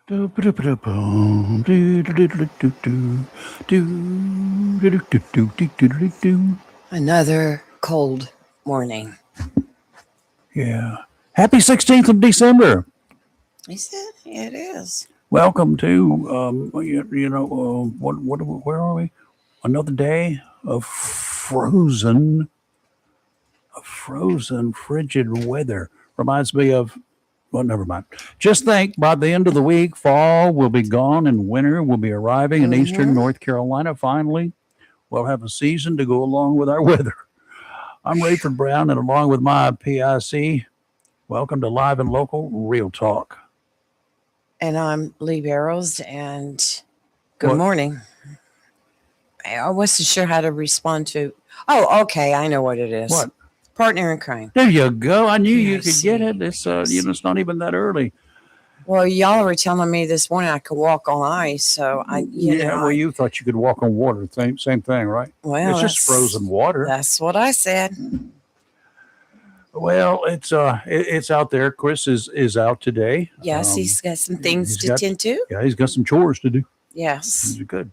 Another cold morning. Yeah. Happy 16th of December. Is it? Yeah, it is. Welcome to, where are we? Another day of frozen, frigid weather. Reminds me of, well, never mind. Just think, by the end of the week, fall will be gone and winter will be arriving in eastern North Carolina. Finally, we'll have a season to go along with our weather. I'm Rayford Brown, and along with my PIC, welcome to Live and Local Real Talk. And I'm Lee Barrows, and good morning. I wasn't sure how to respond to. Oh, okay. I know what it is. What? Partner in crime. There you go. I knew you could get it. It's it's not even that early. Well, y'all were telling me this morning I could walk on ice, so you thought you could walk on water. Same thing, right? Well, it's just frozen water. That's what I said. Well, it's out there. Chris is out today. Yes, he's got some things to tend to. Yeah, he's got some chores to do. Yes. Good.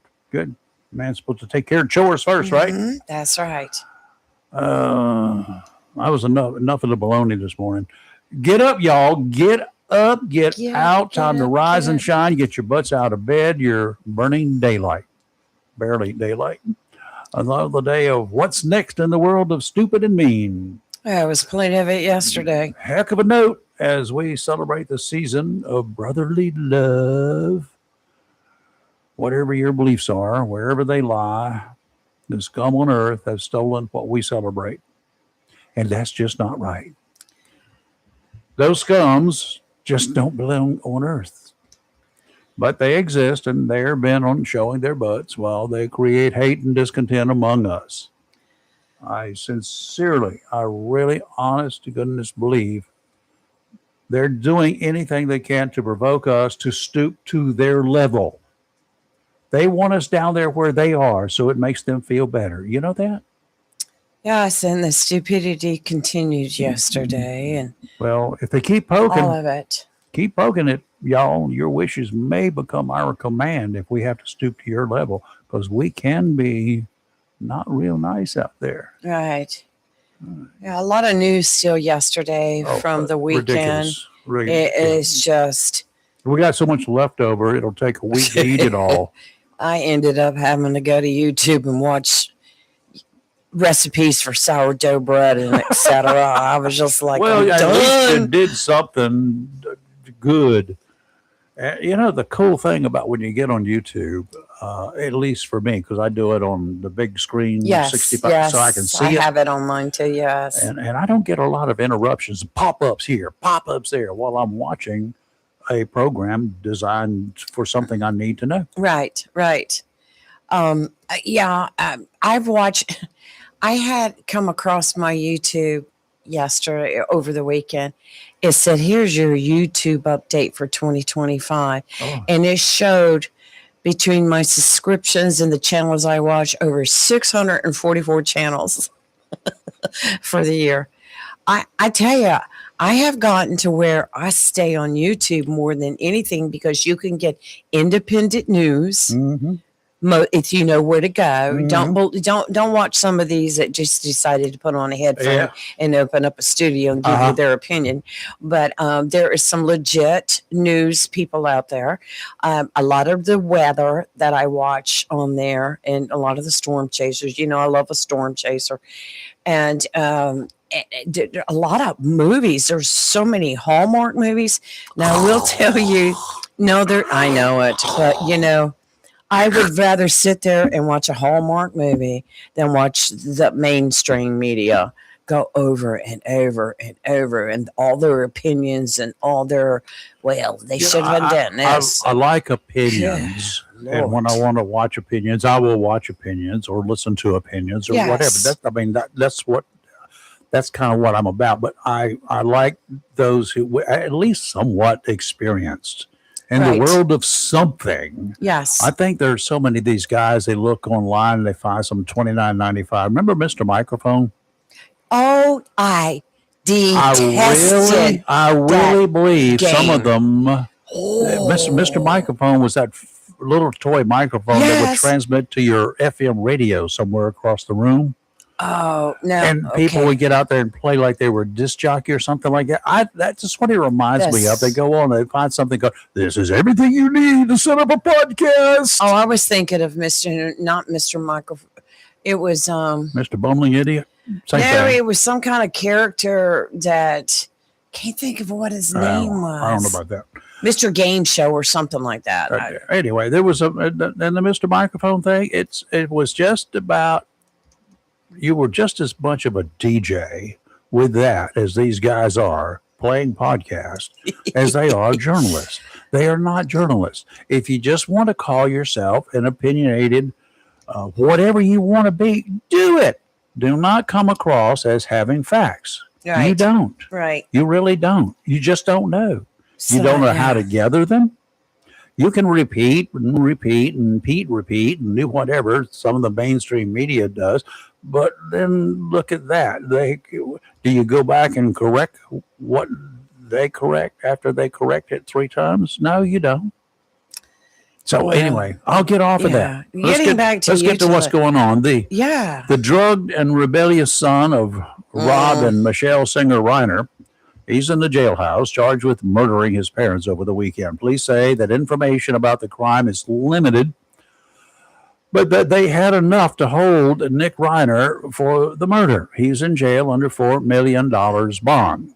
Man's supposed to take care of chores first, right? That's right. I was enough of the baloney this morning. Get up, y'all. Get up, get out. Time to rise and shine. Get your butts out of bed. You're burning daylight. Barely daylight. Another day of what's next in the world of stupid and mean. There was plenty of it yesterday. Heck of a note as we celebrate the season of brotherly love. Whatever your beliefs are, wherever they lie, the scum on earth have stolen what we celebrate. And that's just not right. Those scums just don't belong on earth. But they exist, and they're bent on showing their butts while they create hate and discontent among us. I really, honest to goodness, believe they're doing anything they can to provoke us to stoop to their level. They want us down there where they are, so it makes them feel better. You know that? Yes, and the stupidity continued yesterday. And well, if they keep poking, all of it. Keep poking it, y'all. Your wishes may become our command if we have to stoop to your level, because we can be not real nice out there. Right. Yeah, a lot of news still yesterday from the weekend. Ridiculous. It is just. We got so much left over, it'll take a week to eat it all. I ended up having to go to YouTube and watch recipes for sourdough bread and etc. I was just like, well, at least you did something good. The cool thing about when you get on YouTube, at least for me, because I do it on the big screen, 65, so I can see it. I have it on mine too, yes. And I don't get a lot of interruptions, pop-ups here, pop-ups there, while I'm watching a program designed for something I need to know. Right. I've watched. I had come across my YouTube yesterday over the weekend. It said, "Here's your YouTube update for 2025," and it showed between my subscriptions and the channels I watch over 644 channels for the year. I tell you, I have gotten to where I stay on YouTube more than anything because you can get independent news. If you know where to go. Don't watch some of these that just decided to put on a headphone and open up a studio and give you their opinion. But there is some legit news people out there. A lot of the weather that I watch on there, and a lot of the storm chasers. I love a storm chaser. And a lot of movies. There's so many Hallmark movies. Now, I will tell you, I know it, but I would rather sit there and watch a Hallmark movie than watch the mainstream media go over and over and over and all their opinions and all their, they should have done this. I like opinions. And when I want to watch opinions, I will watch opinions or listen to opinions or whatever. That's kind of what I'm about. But I like those who at least somewhat experienced in the world of something. Yes. I think there's so many of these guys, they look online and they find some $29.95. Remember Mr. Microphone? Oh, I detested I really believe game. some of them Mr. Microphone was that little toy microphone that would Yes. transmit to your FM radio somewhere across the room. Oh, no. And people okay. would get out there and play like they were a disc jockey or something like that. That's just what it reminds me of. They go on, they find something, go, this is everything you need to set up a podcast. Oh, I was thinking of not Mr. Michael. It was Mr. Bumbling Idiot. Same thing. it was some kind of character that can't think of what his name was. I don't know about that. Mr. Game Show or something like that. Anyway, there was and the Mr. Microphone thing. It was just about, you were just as much of a DJ with that as these guys are playing podcasts as they are journalists. They are not journalists. If you just want to call yourself an opinionated, whatever you want to be, do it. Do not come across as having facts. Right. You don't. Right. You really don't. You just don't know. So, you don't know how to gather them. You can repeat and repeat and repeat and do whatever some of the mainstream media does. But then look at that. Do you go back and correct what they correct after they correct it 3 times? No, you don't. So anyway, I'll get off of that. Let's get to what's going on. The drugged and rebellious son of Rob and Michelle Singer Reiner, he's in the jailhouse, charged with murdering his parents over the weekend. Police say that information about the crime is limited, but that they had enough to hold Nick Reiner for the murder. He's in jail under $4 million bond.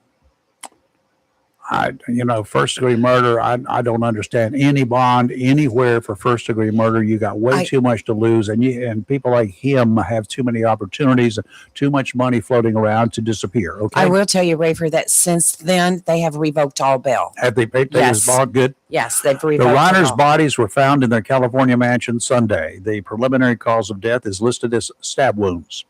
First-degree murder, I don't understand any bond anywhere for first-degree murder. You got way too much to lose, and people like him have too many opportunities and too much money floating around to disappear. Okay, I will tell you, Rafer, that since then they have revoked all bail. Have they paid his bond? Good. Yes, they've revoked. The Reiner's bodies were found in their California mansion Sunday. The preliminary cause of death is listed as stab wounds.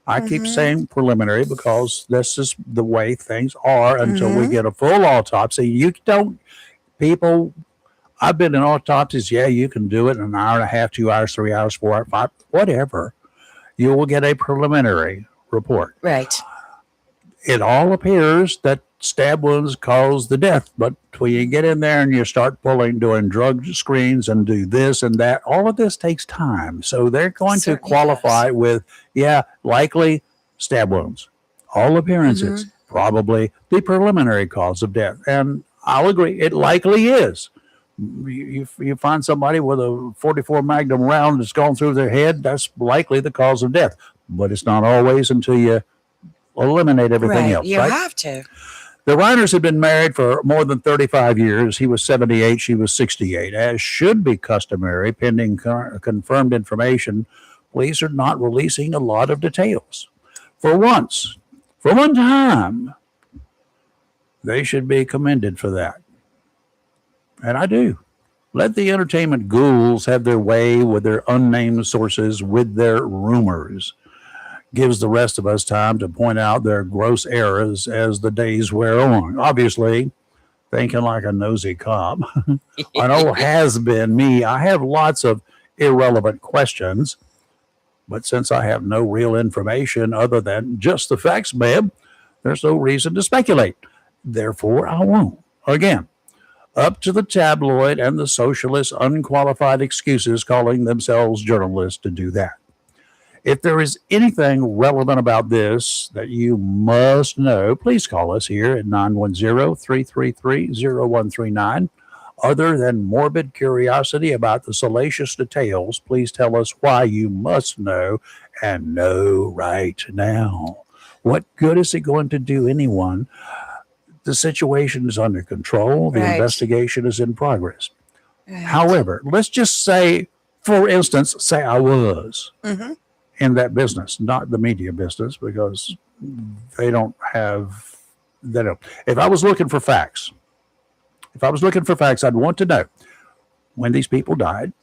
I keep saying preliminary because this is the way things are until we get a full autopsy. I've been in autopsies. Yeah, you can do it in an hour and a half, 2 hours, 3 hours, 4 hours, 5, whatever. You will get a preliminary report. Right. It all appears that stab wounds cause the death, but when you get in there and you start doing drug screens and do this and that, all of this takes time. So they're going to qualify with, likely stab wounds. All appearances, probably the preliminary cause of death. And I'll agree, it likely is. You find somebody with a 44 Magnum round that's gone through their head, that's likely the cause of death. But it's not always until you eliminate everything else. You have to. The Reiners had been married for more than 35 years. He was 78, she was 68. As should be customary, pending confirmed information, police are not releasing a lot of details. For one time, they should be commended for that. And I do. Let the entertainment ghouls have their way with their unnamed sources, with their rumors. Gives the rest of us time to point out their gross errors as the days wear on. Obviously, thinking like a nosy cop. I know has been me. I have lots of irrelevant questions, but since I have no real information other than just the facts, babe, there's no reason to speculate. Therefore, I won't. Again, up to the tabloid and the socialist unqualified excuses calling themselves journalists to do that. If there is anything relevant about this that you must know, please call us here at 910-333-0139. Other than morbid curiosity about the salacious details, please tell us why you must know and know right now. What good is it going to do anyone? The situation is under control. The investigation is in progress. However, let's just say, for instance, I was. In that business, not the media business, because they don't. If I was looking for facts, I'd want to know when these people died.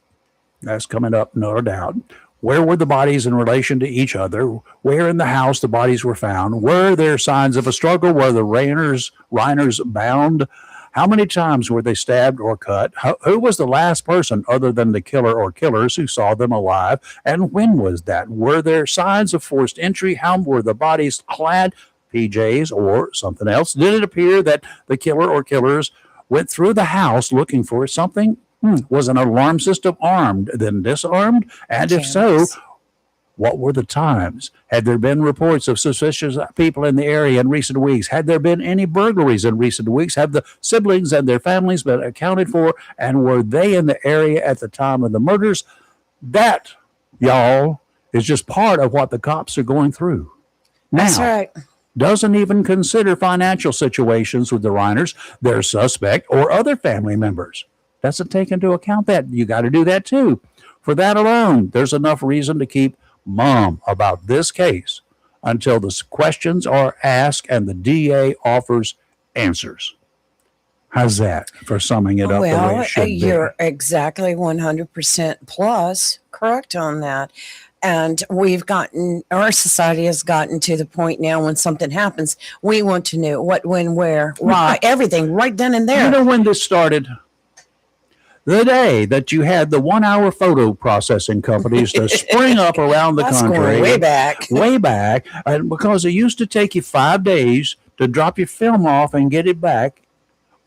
That's coming up, no doubt. Where were the bodies in relation to each other? Where in the house the bodies were found? Were there signs of a struggle? Were the Reiners bound? How many times were they stabbed or cut? Who was the last person other than the killer or killers who saw them alive? And when was that? Were there signs of forced entry? How were the bodies clad? PJs or something else? Did it appear that the killer or killers went through the house looking for something. Was an alarm system armed, then disarmed? And if so, Yes. what were the times? Had there been reports of suspicious people in the area in recent weeks? Had there been any burglaries in recent weeks? Have the siblings and their families been accounted for? And were they in the area at the time of the murders? That, y'all, is just part of what the cops are going through. That's Now, right. doesn't even consider financial situations with the Reiners, their suspect, or other family members. Doesn't take into account that. You got to do that too. For that alone, there's enough reason to keep mum about this case until the questions are asked and the DA offers answers. How's that for summing it up the way Well, it should be? you're exactly 100% plus correct on that. And our society has gotten to the point now when something happens, we want to know what, when, where, why, everything right then and You there. know when this started? The day that you had the 1 hour photo processing companies to spring up around the That's country. going way back. Way back. And because it used to take you 5 days to drop your film off and get it back,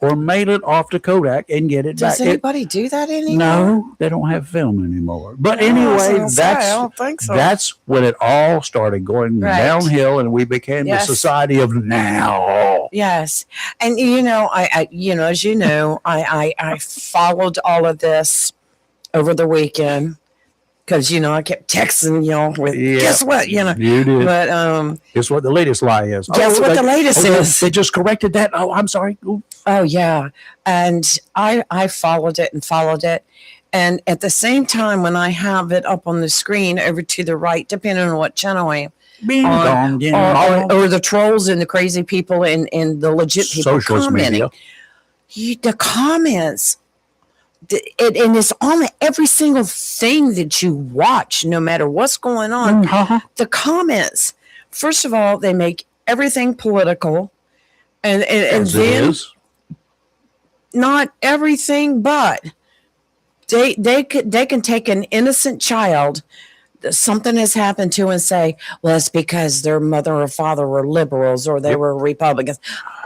or mail it off to Kodak and get it Does back. anybody do that anymore? No, they don't have film anymore. But Oh, I anyway, was gonna say, I that's don't think so. that's when it all started going Right. downhill, and we became Yes. the society of now. Yes, and I as you know, I followed all of this over the weekend because I kept texting with Yeah. guess what You did. but Guess what the latest lie is? guess what the latest is. They just corrected that. Oh, I'm sorry. Ooh. Oh yeah, and I followed it and followed it, and at the same time when I have it up on the screen over to the right, depending on what channel I am. Bing dong, you know, Or the trolls and the crazy people and the legit people socialist commenting. media. The comments, and it's on every single thing that you watch, no matter what's going on. The comments, first of all, they make everything political, and As it then is. not everything, but they can take an innocent child that something has happened to and say, well, it's because their mother or father were liberals or they were Republicans.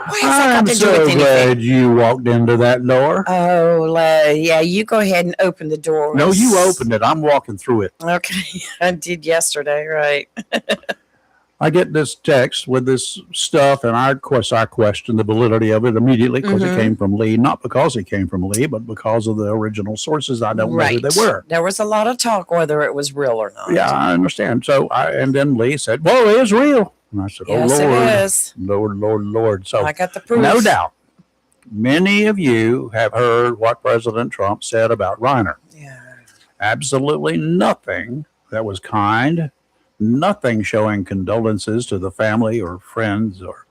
What has that I'm got to do so with anything? glad you walked into that door. Oh, yeah, you go ahead and open the door. No, you opened it. I'm walking through it. Okay, I did yesterday, right? I get this text with this stuff, and I question the validity of it immediately because it came from Lee. Not because it came from Lee, but because of the original sources. I don't know who they were. There was a lot of talk whether it was real or not. Yeah, I understand. So, and then Lee said, well, it is real. And I said, Yes, oh, Lord. it is. Lord. So, I got the proof. no doubt, many of you have heard what President Trump said about Reiner. Yeah. Absolutely nothing that was kind, nothing showing condolences to the family or friends or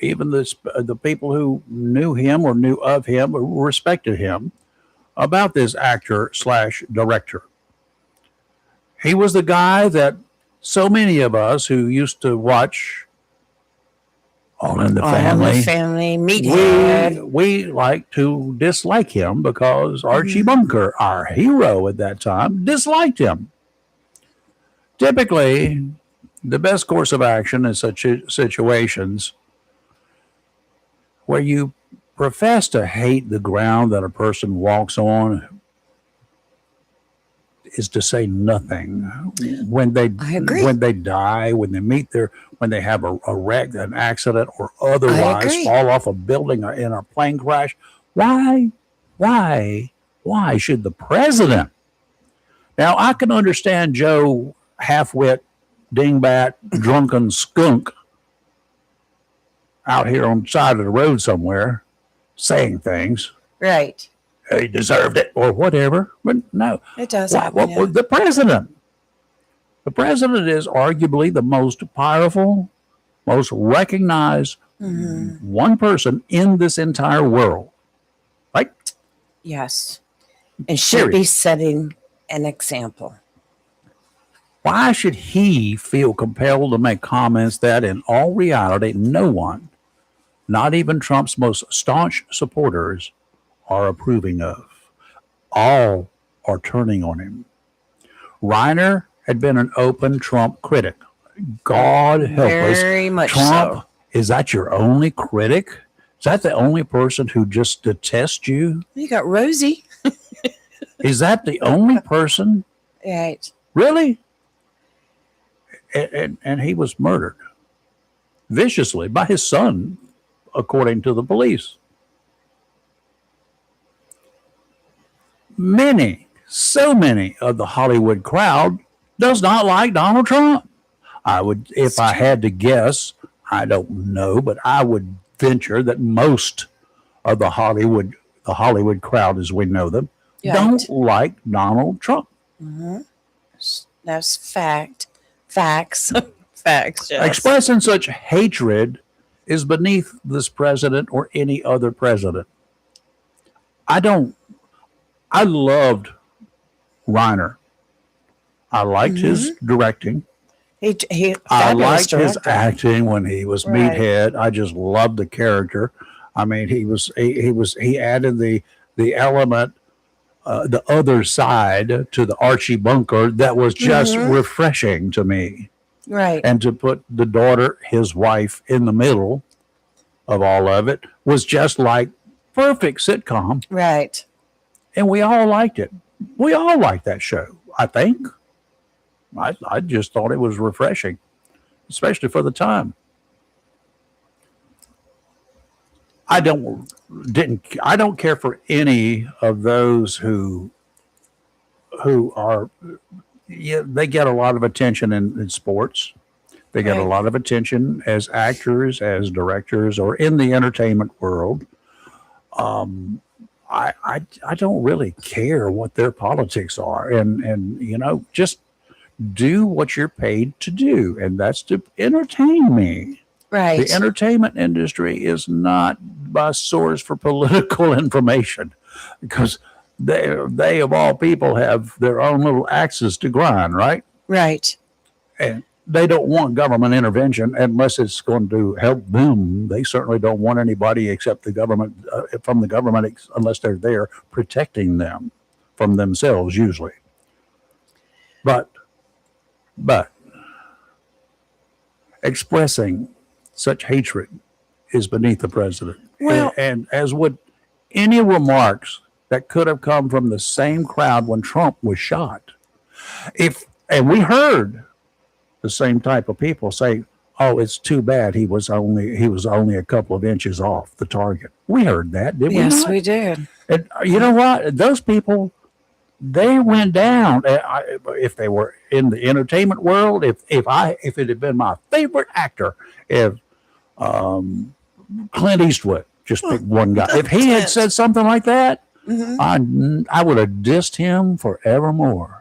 even the people who knew him or knew of him or respected him about this actor / director. He was the guy that so many of us who used to watch All in the Family, Meathead. we like to dislike him because Archie Bunker, our hero at that time, disliked him. Typically, the best course of action in such situations where you profess to hate the ground that a person walks on is to say nothing. When they I agree. when they die, when they when they have a wreck, an accident, or otherwise agree. fall off a building or in a plane crash, why should the president? Now I can understand Joe half-wit, dingbat, drunken skunk out here on the side of the road somewhere saying things. Right. He deserved it or whatever. But no. It does happen. Yeah. The president. The president is arguably the most powerful, most recognized one person in this entire world. Right? Yes. And should be setting an example. Why should he feel compelled to make comments that in all reality, no one, not even Trump's most staunch supporters, are approving of? All are turning on him. Reiner had been an open Trump critic. God help us. Very much Trump, so. is that your only critic? Is that the only person who just detests you? You got Rosie. Is that the only person? Right. Really? And he was murdered viciously by his son, according to the police. So many of the Hollywood crowd does not like Donald Trump. I would, if I had to guess, I don't know, but I would venture that most of the Hollywood crowd, as we know them, don't like Donald Trump. Mm-hmm. That's facts. Facts. Yes. Expressing such hatred is beneath this president or any other president. I loved Reiner. I liked his directing. I liked his acting when he was Meathead. I just loved the character. I mean, he added the element, the other side to the Archie Bunker that was just refreshing to me. Right. And to put the daughter, his wife, in the middle of all of it was just like perfect sitcom. Right. And we all liked it. We all liked that show, I think. I just thought it was refreshing, especially for the time. I don't care for any of those who are, they get a lot of attention in sports. They get a lot of attention as actors, as directors, or in the entertainment world. I don't really care what their politics are, and just do what you're paid to do, and that's to entertain me. Right. The entertainment industry is not my source for political information, because they of all people have their own little axes to grind, right? Right. And they don't want government intervention unless it's going to help them. They certainly don't want anybody except the government, from the government, unless they're there protecting them from themselves, usually. But expressing such hatred is beneath the president. Well, and as would any remarks that could have come from the same crowd when Trump was shot. And we heard the same type of people say, "Oh, it's too bad he was only a couple of inches off the target." We heard that, didn't we? Yes, we did. And you know what? Those people, they went down. If they were in the entertainment world, if it had been my favorite actor, if Clint Eastwood, just pick one guy, if he had said something like that, I would have dissed him forevermore.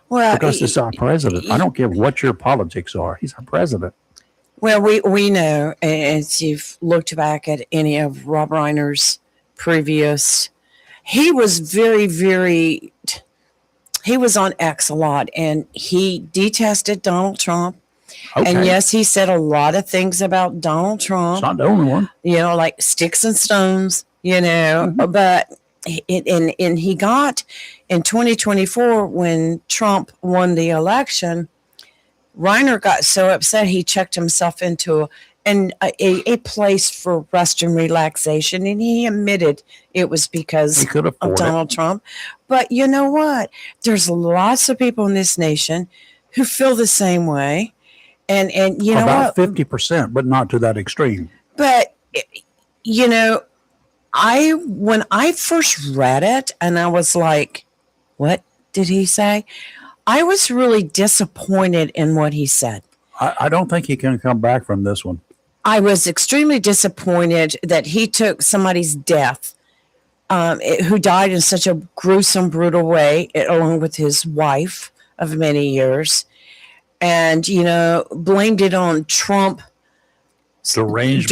Well, because it's our president. I don't care what your politics are. He's our president. Well, we know, as you've looked back at any of Rob Reiner's previous, he was he was on X a lot, and he detested Donald Trump. Okay. And yes, he said a lot of things about Donald Trump. It's not the only one. Like sticks and stones, but and he got in 2024 when Trump won the election, Reiner got so upset he checked himself into a place for rest and relaxation, and he admitted it was because of Donald Trump. But you know what? There's lots of people in this nation who feel the same way, and you know about 50%, but not to that extreme. But when I first read it, and I was like, what did he say? I was really disappointed in what he said. I don't think he can come back from this one. I was extremely disappointed that he took somebody's death, who died in such a gruesome, brutal way, along with his wife of many years, and, blamed it on Trump. Deranged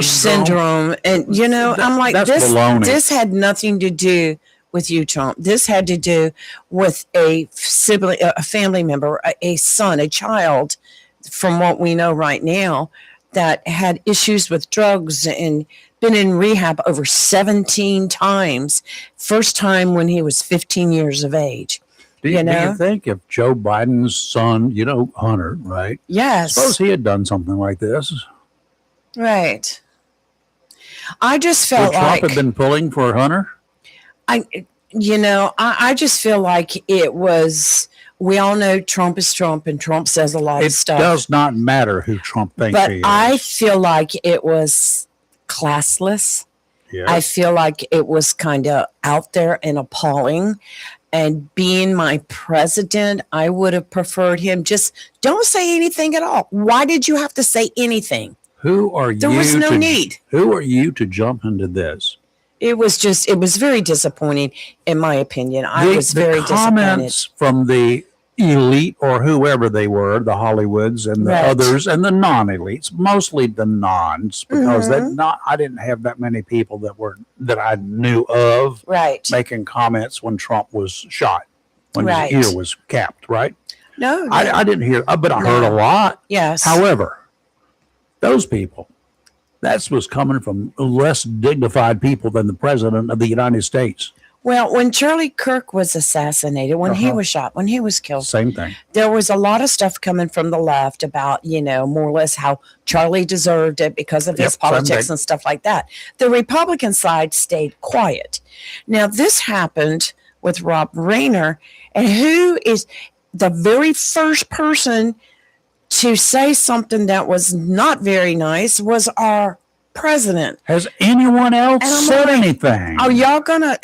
syndrome. And, I'm like, this had nothing to do with you, Trump. This had to do with a sibling, a family member, a son, a child, from what we know right now, that had issues with drugs and been in rehab over 17 times. First time when he was 15 years of age. Do you think if Joe Biden's son, Hunter, right? Yes. Suppose he had done something like this. Right. I just Would felt Trump like have been pulling for Hunter? I just feel like it was. We all know Trump is Trump, and Trump says a lot of It stuff. does not matter who Trump thinks But he is. I feel like it was classless. Yes. I feel like it was kind of out there and appalling. And being my president, I would have preferred him just don't say anything at all. Why did you have to say anything? Who are There you? was no need. Who are you to jump into this? It was very disappointing, in my opinion. I was very the comments from the elite or whoever they were, the Hollywoods and the Right. others and the non-elites, mostly the nons, because I didn't have that many people that I knew of right. making comments when Trump was shot, when Right. his ear was capped, right? No, I didn't hear, but I heard a lot. Yes. However, those people, that was coming from less dignified people than the president of the United States. Well, when Charlie Kirk was assassinated, when he was shot, when he was killed, Same thing. there was a lot of stuff coming from the left about, more or less how Charlie deserved it because of his politics and stuff like that. The Republican side stayed quiet. Now, this happened with Rob Rayner, and who is the very first person to say something that was not very nice was our president. Has anyone else said anything? Are y'all gonna?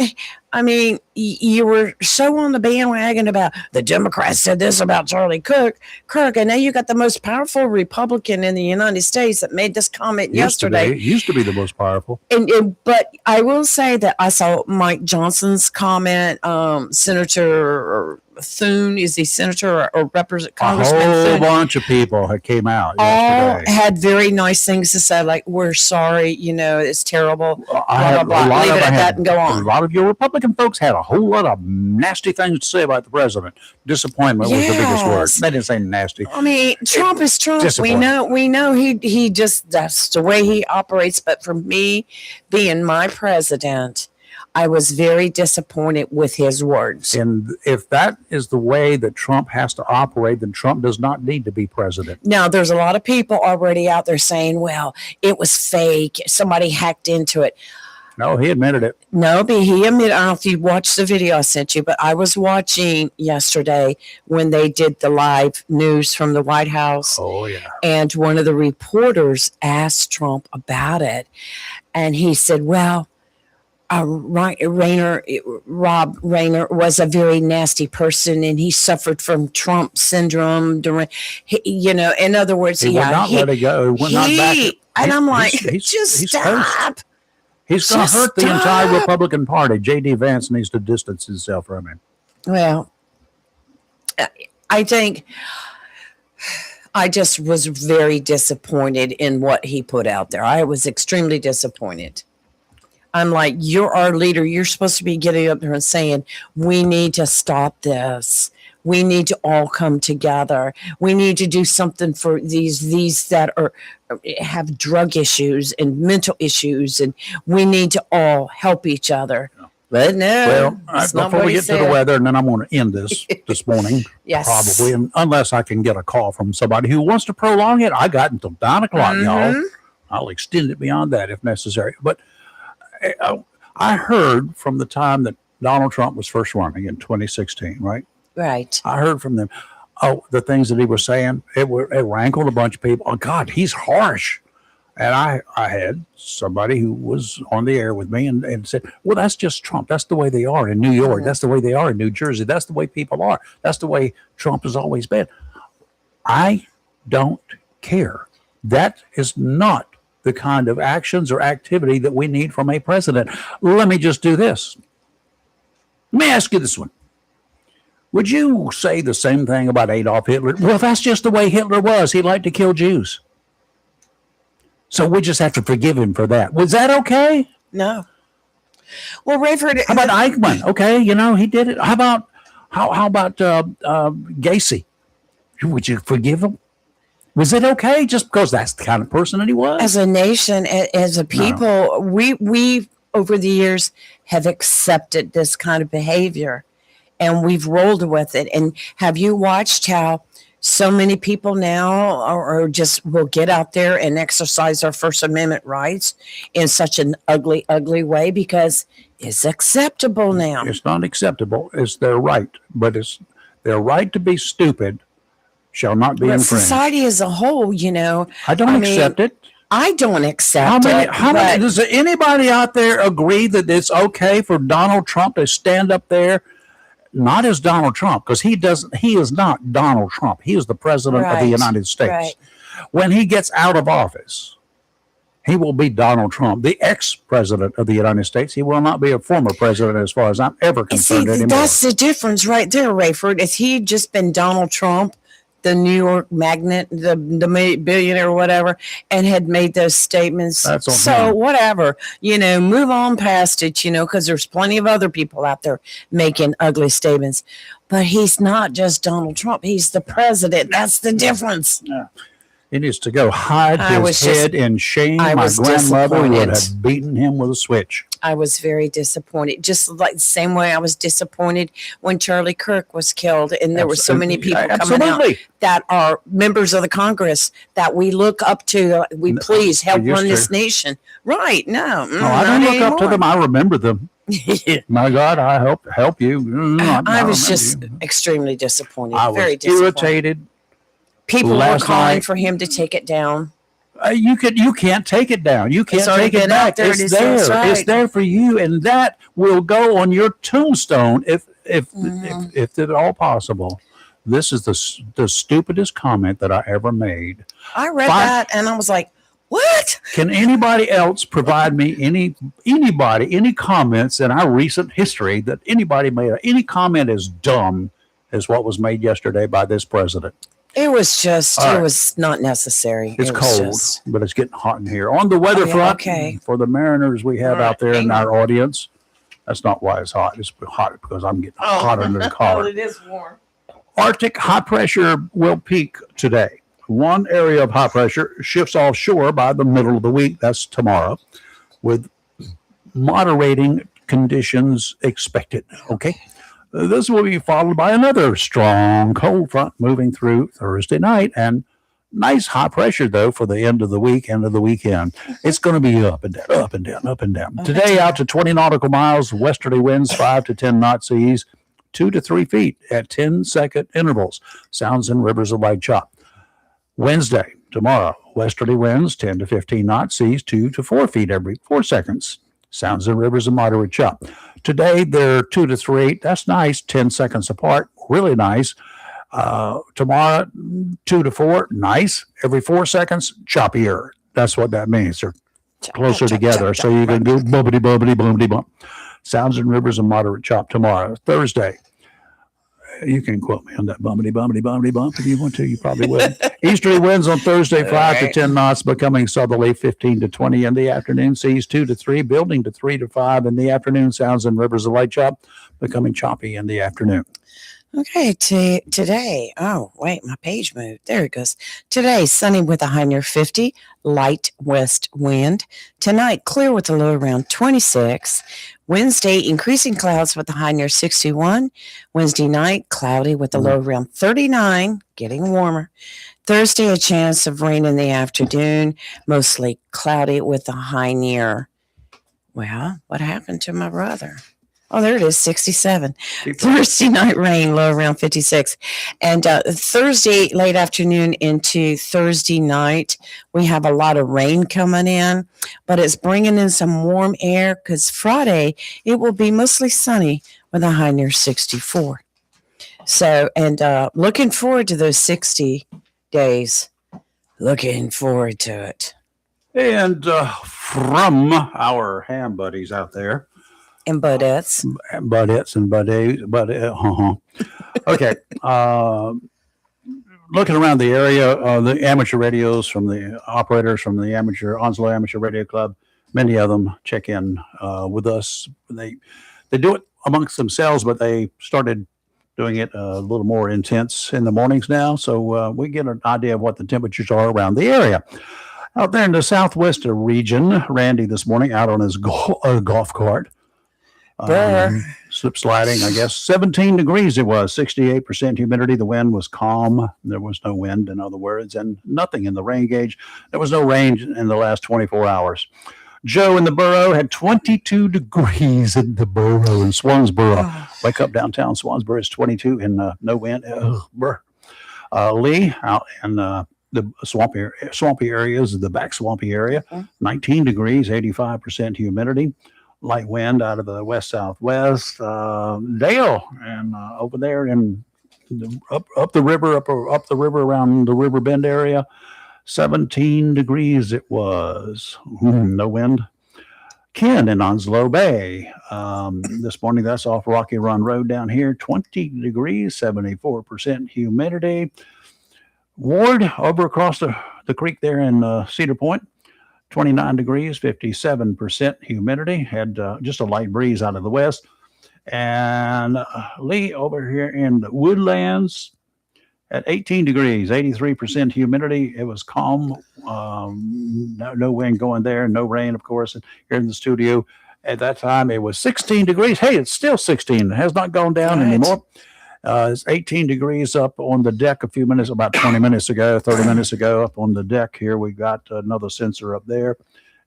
I mean, you were so on the bandwagon about the Democrats said this about Charlie Kirk, and now you got the most powerful Republican in the United States that made this comment yesterday. Used to be the most powerful. But I will say that I saw Mike Johnson's comment, Senator Thune, is he senator or represent Congressman? A whole Thune? bunch of people had came out All yesterday. had very nice things to say, like "We're sorry, it's terrible." Blah, I blah, blah. Leave it at that and go on. A lot of your Republican folks had a whole lot of nasty things to say about the president. Disappointment was the biggest word. They didn't say nasty. I mean, Trump is Trump. We know he just, that's the way he operates. But for me, being my president, I was very disappointed with his words. And if that is the way that Trump has to operate, then Trump does not need to be president. Now, there's a lot of people already out there saying, well, it was fake. Somebody hacked into it. No, he admitted it. No, but he admitted, I don't know if you watched the video I sent you, but I was watching yesterday when they did the live news from the White House. Oh, yeah. And one of the reporters asked Trump about it. And he said, well, Rob Rayner was a very nasty person, and he suffered from Trump syndrome. In other words, he would not let it go. He would not back it. And I'm like, just stop. He's going to hurt the entire Republican Party. J.D. Vance needs to distance himself from him. Well, I think I just was very disappointed in what he put out there. I was extremely disappointed. I'm like, you're our leader. You're supposed to be getting up there and saying, we need to stop this. We need to all come together. We need to do something for these that have drug issues and mental issues, and we need to all help each other. But no, before we get to the weather, and then I'm going to end this morning, yes, probably, and unless I can get a call from somebody who wants to prolong it. I got until 9 o'clock, y'all. I'll extend it beyond that if necessary. But I heard from the time that Donald Trump was first running in 2016, right? Right. I heard from them. Oh, the things that he was saying, it rankled a bunch of people. Oh, God, he's harsh. And I had somebody who was on the air with me and said, well, that's just Trump. That's the way they are in New York. That's the way they are in New Jersey. That's the way people are. That's the way Trump has always been. I don't care. That is not the kind of actions or activity that we need from a president. Let me just do this. Let me ask you this one. Would you say the same thing about Adolf Hitler? Well, that's just the way Hitler was. He liked to kill Jews. So we just have to forgive him for that. Was that okay? No. Well, Rayford. How about Eichmann? Okay, he did it. How about Gacy? Would you forgive him? Was it okay just because that's the kind of person that he was? As a nation, as a people, we over the years have accepted this kind of behavior, and we've rolled with it. And have you watched how so many people now are just will get out there and exercise our First Amendment rights in such an ugly, ugly way because it's acceptable now. It's not acceptable. It's their right, but it's their right to be stupid shall not be But infringed. society as a whole, I don't accept it. I don't accept How it. many? Does anybody out there agree that it's okay for Donald Trump to stand up there? Not as Donald Trump, because he is not Donald Trump. He is the president of the United States. Right. When he gets out of office, he will be Donald Trump, the ex-president of the United States. He will not be a former president as far as I'm ever concerned anymore. That's the difference right there, Rayford. If he had just been Donald Trump, the New York magnate, the billionaire or whatever, and had made those statements. That's on so him. whatever, move on past it, because there's plenty of other people out there making ugly statements. But he's not just Donald Trump. He's the president. That's the difference. Yeah. He needs to go hide his head in shame. My grandmother would have beaten him with a switch. I was very disappointed, just like the same way I was disappointed when Charlie Kirk was killed, and there were so many people coming out that are members of the Congress that we look up to. We please help run this nation. Right? No, I don't look up to them. I remember them. My God, I help you. I was just extremely disappointed. I was very disappointed. Irritated. People were calling for him to take it down. You can't take it down. You can't take it back. It's there. Right. It's there for you, and that will go on your tombstone if at all possible. This is the stupidest comment that I ever made. I read that and I was like, "What?" Can anybody else provide me any comments in our recent history that anybody made any comment as dumb as what was made yesterday by this president? It was just, it was not necessary. It's cold, but it's getting hot in here. On the weather front, for the mariners we have out there in our audience, that's not why it's hot. It's hot because I'm getting hotter than the collar. It is warm. Arctic high pressure will peak today. One area of high pressure shifts offshore by the middle of the week. That's tomorrow, with moderating conditions expected. Okay. This will be followed by another strong cold front moving through Thursday night, and nice high pressure, though, for the end of the week, end of the weekend. It's going to be up and down, up and down, up and down. Today, out to 20 nautical miles, westerly winds 5 to 10 knot seas, 2 to 3 feet at 10-second intervals. Sounds and rivers of light chop. Wednesday, tomorrow, westerly winds 10 to 15 knot seas, 2 to 4 feet every 4 seconds. Sounds and rivers of moderate chop. Today, they're 2 to 3. That's nice. 10 seconds apart. Really nice. Tomorrow, 2 to 4. Nice. Every 4 seconds, choppier. That's what that means. They're closer together. So you can go bumpity, bumpity, bumpity, bump. Sounds and rivers of moderate chop tomorrow. Thursday. You can quote me on that bumpity, bumpity, bumpity, bump if you want to. You probably would. Easterly winds on Thursday, 5 to 10 knots, becoming southerly 15 to 20 in the afternoon. Seas 2 to 3, building to 3 to 5 in the afternoon. Sounds and rivers of light chop, becoming choppy in the afternoon. Okay, today. Oh, wait, my page moved. There it goes. Today, sunny with a high near 50, light west wind. Tonight, clear with a low around 26. Wednesday, increasing clouds with a high near 61. Wednesday night, cloudy with a low around 39, getting warmer. Thursday, a chance of rain in the afternoon, mostly cloudy with a high near, well, what happened to my brother? Oh, there it is, 67. Thursday night rain, low around 56. And Thursday, late afternoon into Thursday night, we have a lot of rain coming in, but it's bringing in some warm air because Friday, it will be mostly sunny with a high near 64. So, and looking forward to those 60 days. Looking forward to it. And from our ham buddies out there, and budettes. Budettes and buddies. Okay. Looking around the area, the amateur radios from the operators from the Onslow Amateur Radio Club, many of them check in with us. They do it amongst themselves, but they started doing it a little more intense in the mornings now. So we get an idea of what the temperatures are around the area. Out there in the southwest region, Randy this morning out on his golf cart. slip sliding, I guess. 17 degrees it was, 68% humidity. The wind was calm. There was no wind, in other words, and nothing in the rain gauge. There was no rain in the last 24 hours. Joe in the borough had 22 degrees in the borough in Swansboro. Wake up downtown Swansboro is 22 and no wind. Lee out in the swampy areas, the back swampy area, 19 degrees, 85% humidity. Light wind out of the west-southwest. Dale and over there in up the river around the River Bend area, 17 degrees it was. No wind. Ken in Onslow Bay. This morning, that's off Rocky Run Road down here, 20 degrees, 74% humidity. Ward over across the creek there in Cedar Point, 29 degrees, 57% humidity. Had just a light breeze out of the west. And Lee over here in the Woodlands at 18 degrees, 83% humidity. It was calm. No wind going there. No rain, of course. And here in the studio at that time, it was 16 degrees. Hey, it's still 16. It has not gone down anymore. It's 18 degrees up on the deck about 20 minutes ago, 30 minutes ago up on the deck here. We got another sensor up there,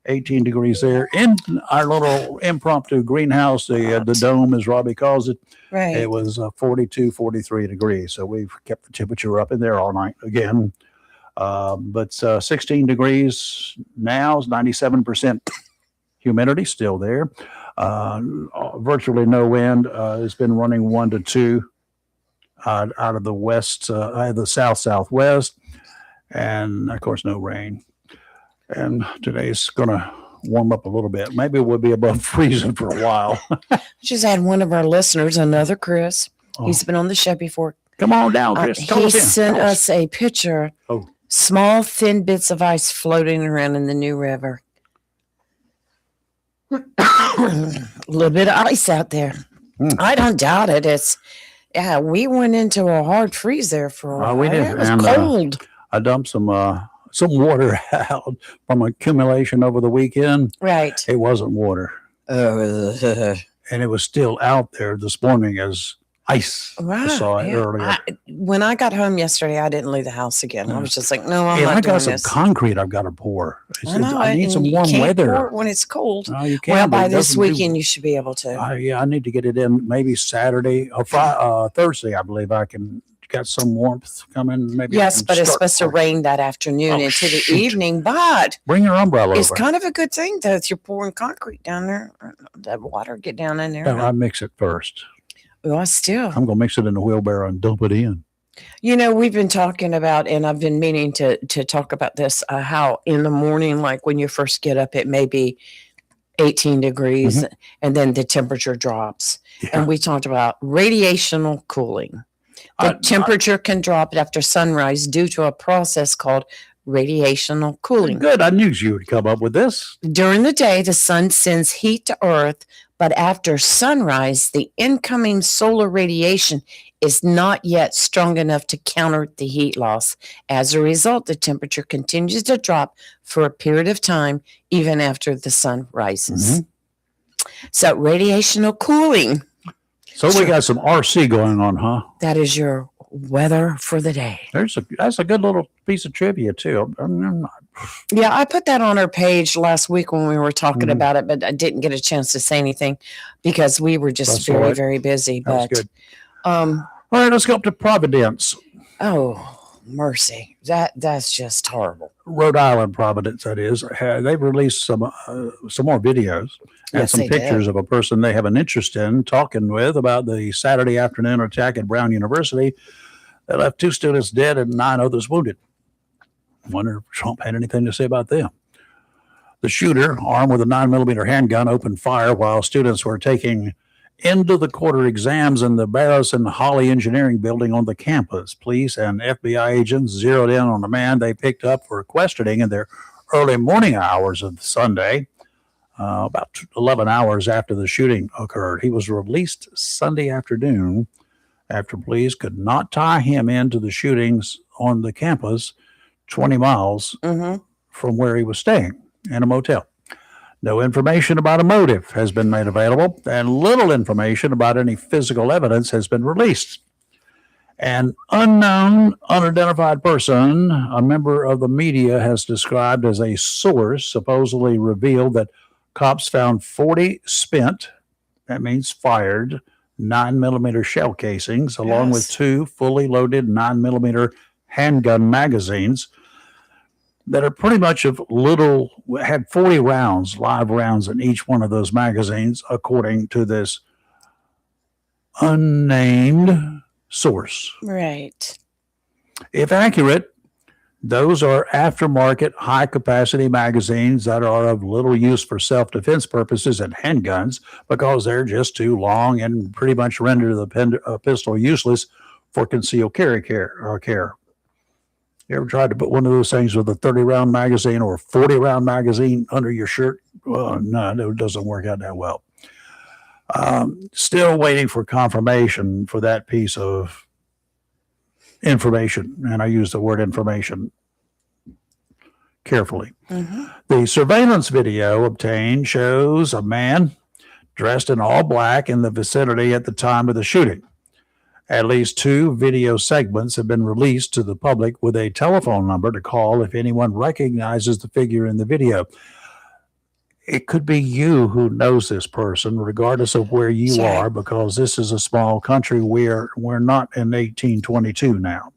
18 degrees there. In our little impromptu greenhouse, the dome, as Robbie calls it, it was 42, 43 degrees. So we've kept the temperature up in there all night again. But 16 degrees now, is 97% humidity still there. Virtually no wind. It's been running 1 to 2. Out of the west, the southwest, and of course no rain. And today's gonna warm up a little bit. Maybe we'll be above freezing for a while. Just had one of our listeners, another Chris. He's been on the show before. Come on down, Chris. He sent us a picture. Small, thin bits of ice floating around in the New River. A little bit of ice out there. I don't doubt it. Yeah, we went into a hard freeze there for a while. We did. It was cold. I dumped some water out from accumulation over the weekend. Right. It wasn't water. And it was still out there this morning as ice. Right. I saw it earlier. When I got home yesterday, I didn't leave the house again. I was just like, no, I'm not doing this. I got some concrete I've got to pour. I need some warm weather. Pour it when it's cold. No, you can't. Well, by this weekend, you should be able to. I need to get it in maybe Saturday or Thursday. I believe I can. Got some warmth coming. Maybe yes, but it's supposed to rain that afternoon into the evening. But bring your umbrella. It's kind of a good thing though. If you're pouring concrete down there, that water get down in there. I mix it first. Well, I'm gonna mix it in the wheelbarrow and dump it in. You know, we've been talking about, and I've been meaning to talk about this. How in the morning, like when you first get up, it may be 18 degrees, and then the temperature drops. Yeah. And we talked about radiational cooling. The temperature can drop after sunrise due to a process called radiational cooling. Good. I knew you would come up with this. During the day, the sun sends heat to Earth, but after sunrise, the incoming solar radiation is not yet strong enough to counter the heat loss. As a result, the temperature continues to drop for a period of time, even after the sun rises. So radiational cooling. So we got some RC going on, huh? That is your weather for the day. That's a good little piece of trivia too. Yeah, I put that on our page last week when we were talking about it, but I didn't get a chance to say anything because we were just very busy. But good. All right, let's go up to Providence. Oh, mercy. That's just horrible. Rhode Island, Providence, that is. They've released some more videos and some pictures of a person they have an interest in talking with about the Saturday afternoon attack at Brown University that left 2 students dead and 9 others wounded. I wonder if Trump had anything to say about them. The shooter, armed with a 9mm handgun, opened fire while students were taking end of the quarter exams in the Barrows and Holly Engineering Building on the campus. Police and FBI agents zeroed in on a man they picked up for questioning in their early morning hours of Sunday, about 11 hours after the shooting occurred. He was released Sunday afternoon after police could not tie him into the shootings on the campus 20 miles from where he was staying in a motel. No information about a motive has been made available, and little information about any physical evidence has been released. An unknown, unidentified person, a member of the media has described as a source, supposedly revealed that cops found 40 spent, that means fired, 9mm shell casings, along with 2 fully loaded 9mm handgun magazines that are pretty much had 40 rounds, live rounds in each one of those magazines, according to this unnamed source. Right. If accurate, those are aftermarket high-capacity magazines that are of little use for self-defense purposes and handguns because they're just too long and pretty much render the pistol useless for concealed carry care. You ever tried to put one of those things with a 30-round magazine or a 40-round magazine under your shirt? Well, no, it doesn't work out that well. Still waiting for confirmation for that piece of information, and I use the word information carefully. Mm-hmm. The surveillance video obtained shows a man dressed in all black in the vicinity at the time of the shooting. At least 2 video segments have been released to the public with a telephone number to call if anyone recognizes the figure in the video. It could be you who knows this person, regardless of where you are, because this is a small country. We're not in 1822 now.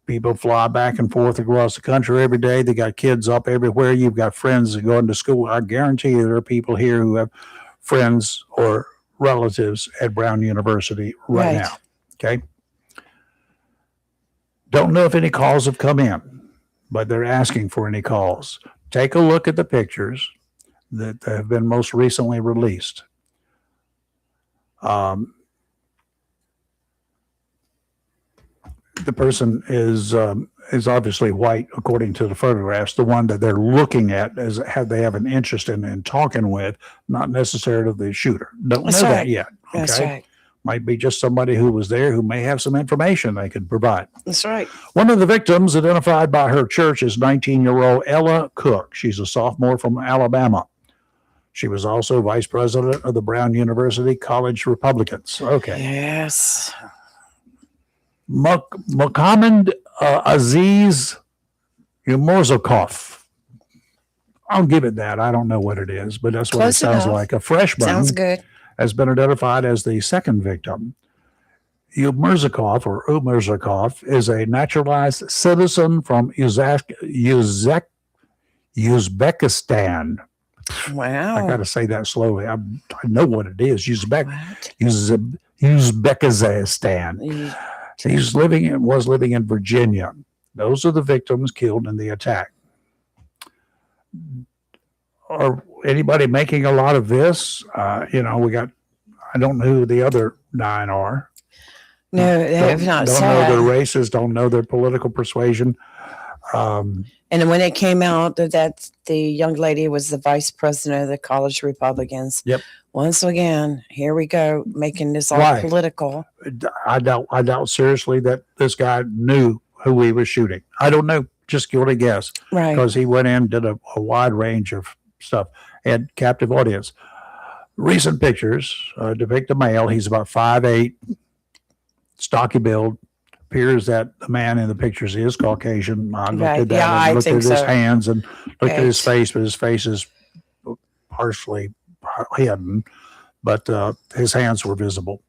People fly back and forth across the country every day. They got kids up everywhere. You've got friends that go into school. I guarantee you there are people here who have friends or relatives at Brown University right now. Okay. Don't know if any calls have come in, but they're asking for any calls. Take a look at the pictures that have been most recently released. The person is obviously white, according to the photographs. The one that they're looking at they have an interest in talking with, not necessarily the shooter. Don't know that yet. Okay? That's right. Might be just somebody who was there who may have some information they could provide. That's right. One of the victims, identified by her church, is 19-year-old Ella Cook. She's a sophomore from Alabama. She was also vice president of the Brown University College Republicans. Okay. Yes. Mohammed Aziz Yumorzakov. I'll give it that. I don't know what it is, but that's what Close it sounds enough. like. A freshman Sounds good. has been identified as the second victim. Yumorzakov is a naturalized citizen from Uzbekistan. Wow. I got to say that slowly. I know what it is. Uzbekistan. He was living in Virginia. Those are the victims killed in the attack. Are anybody making a lot of this? I don't know who the other 9 are. No, they have not Don't said. know their races, don't know their political persuasion. And when it came out that the young lady was the vice president of the college Republicans. Yep. Once again, here we go, making this all political. I doubt seriously that this guy knew who he was shooting. I don't know, just guilty guess. Right. Because he went in, did a wide range of stuff, had captive audience. Recent pictures depict a male. He's about 5'8", stocky build. Appears that the man in the pictures is Caucasian. I looked at that and looked at his hands and looked at his face, but his face is partially hidden, but his hands were visible.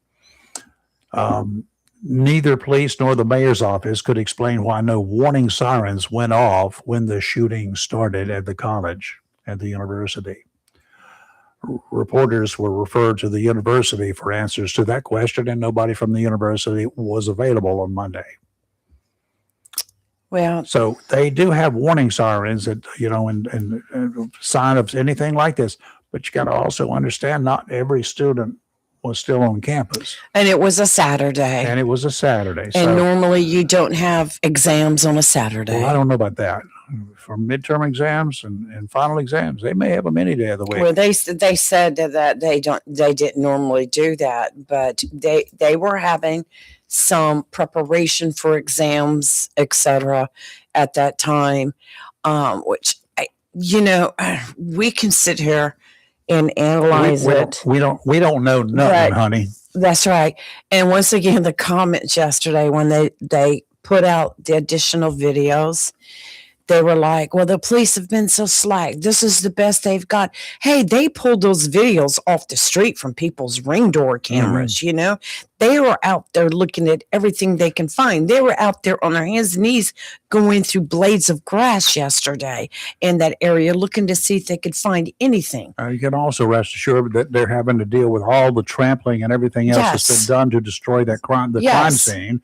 Neither police nor the mayor's office could explain why no warning sirens went off when the shooting started at the college, at the university. Reporters were referred to the university for answers to that question, and nobody from the university was available on Monday. Well, so they do have warning sirens that, and sign of anything like this, but you got to also understand not every student was still on campus. And it was a Saturday. And normally you don't have exams on a Saturday. Well, I don't know about that. For midterm exams and final exams, they may have them any day of the week. Well, they said that they didn't normally do that, but they were having some preparation for exams, etc. at that time, which we can sit here and analyze it. We don't know nothing, But- honey. That's right. And once again, the comments yesterday when they put out the additional videos, they were like, well, the police have been so slack. This is the best they've got. Hey, they pulled those videos off the street from people's ring door cameras, They were out there looking at everything they can find. They were out there on their hands and knees going through blades of grass yesterday in that area looking to see if they could find anything. You can also rest assured that they're having to deal with all the trampling and everything else that's been done to destroy that crime scene.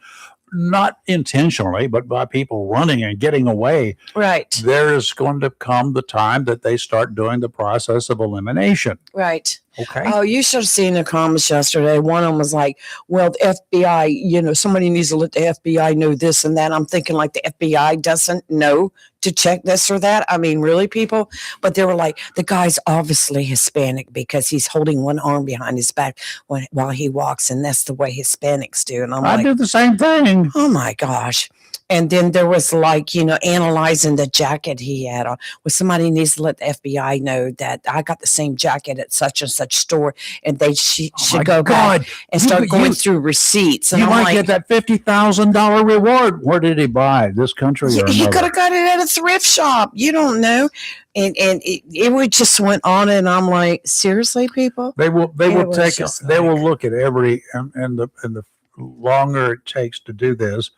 Not intentionally, but by people running and getting away. Right. There's going to come the time that they start doing the process of elimination. Right. Okay. Oh, you should have seen the comments yesterday. One of them was like, well, the FBI, somebody needs to let the FBI know this and that. I'm thinking like the FBI doesn't know to check this or that. I mean, really, people? But they were like, the guy's obviously Hispanic because he's holding one arm behind his back while he walks. And that's the way Hispanics do. And I do the same thing. Oh, my gosh. And then there was like, analyzing the jacket he had on. Well, somebody needs to let the FBI know that I got the same jacket at such and such store, and they should go back and start going through receipts. And you might get that $50,000 reward. Where did he buy? This country or he another? could have got it at a thrift shop. You don't know. And it just went on, and I'm like, seriously, people? They will look at every and the longer it takes to do this,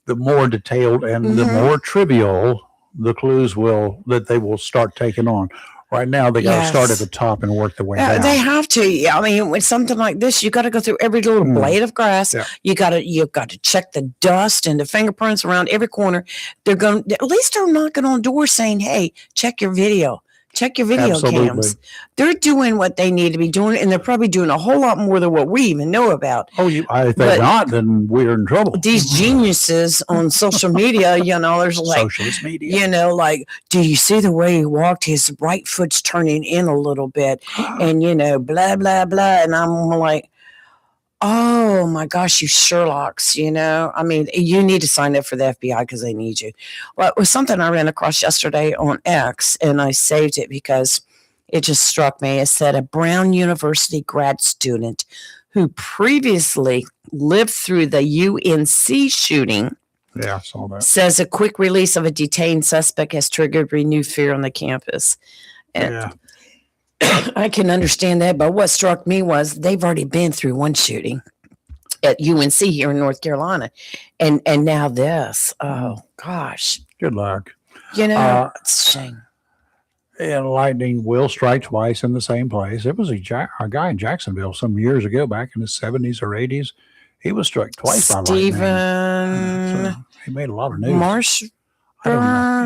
the more detailed and the more trivial the clues that they will start taking on. Right now, they got to start at the top and work their way down. They have to. I mean, with something like this, you got to go through every little blade of grass. Yeah. You've got to check the dust and the fingerprints around every corner. At least they're knocking on doors saying, "Hey, check your video." Check your video cams. They're doing what they need to be doing, and they're probably doing a whole lot more than what we even know about. Oh, if they're not, then we're in trouble. These geniuses on social media, there's like, socialist media. Like, do you see the way he walked? His right foot's turning in a little bit, and blah blah blah. And I'm like, oh my gosh, you Sherlocks, I mean, you need to sign up for the FBI because they need you. Well, it was something I ran across yesterday on X, and I saved it because it just struck me. It said a Brown University grad student who previously lived through the UNC shooting. Yeah, I saw that. Says a quick release of a detained suspect has triggered renewed fear on the campus. And I can understand that, but what struck me was they've already been through one shooting at UNC here in North Carolina, and now this. Oh gosh! Good luck. It's a shame. And lightning will strike twice in the same place. It was a guy in Jacksonville some years ago, back in the 70s or 80s. He was struck twice by lightning. So he made a lot of news.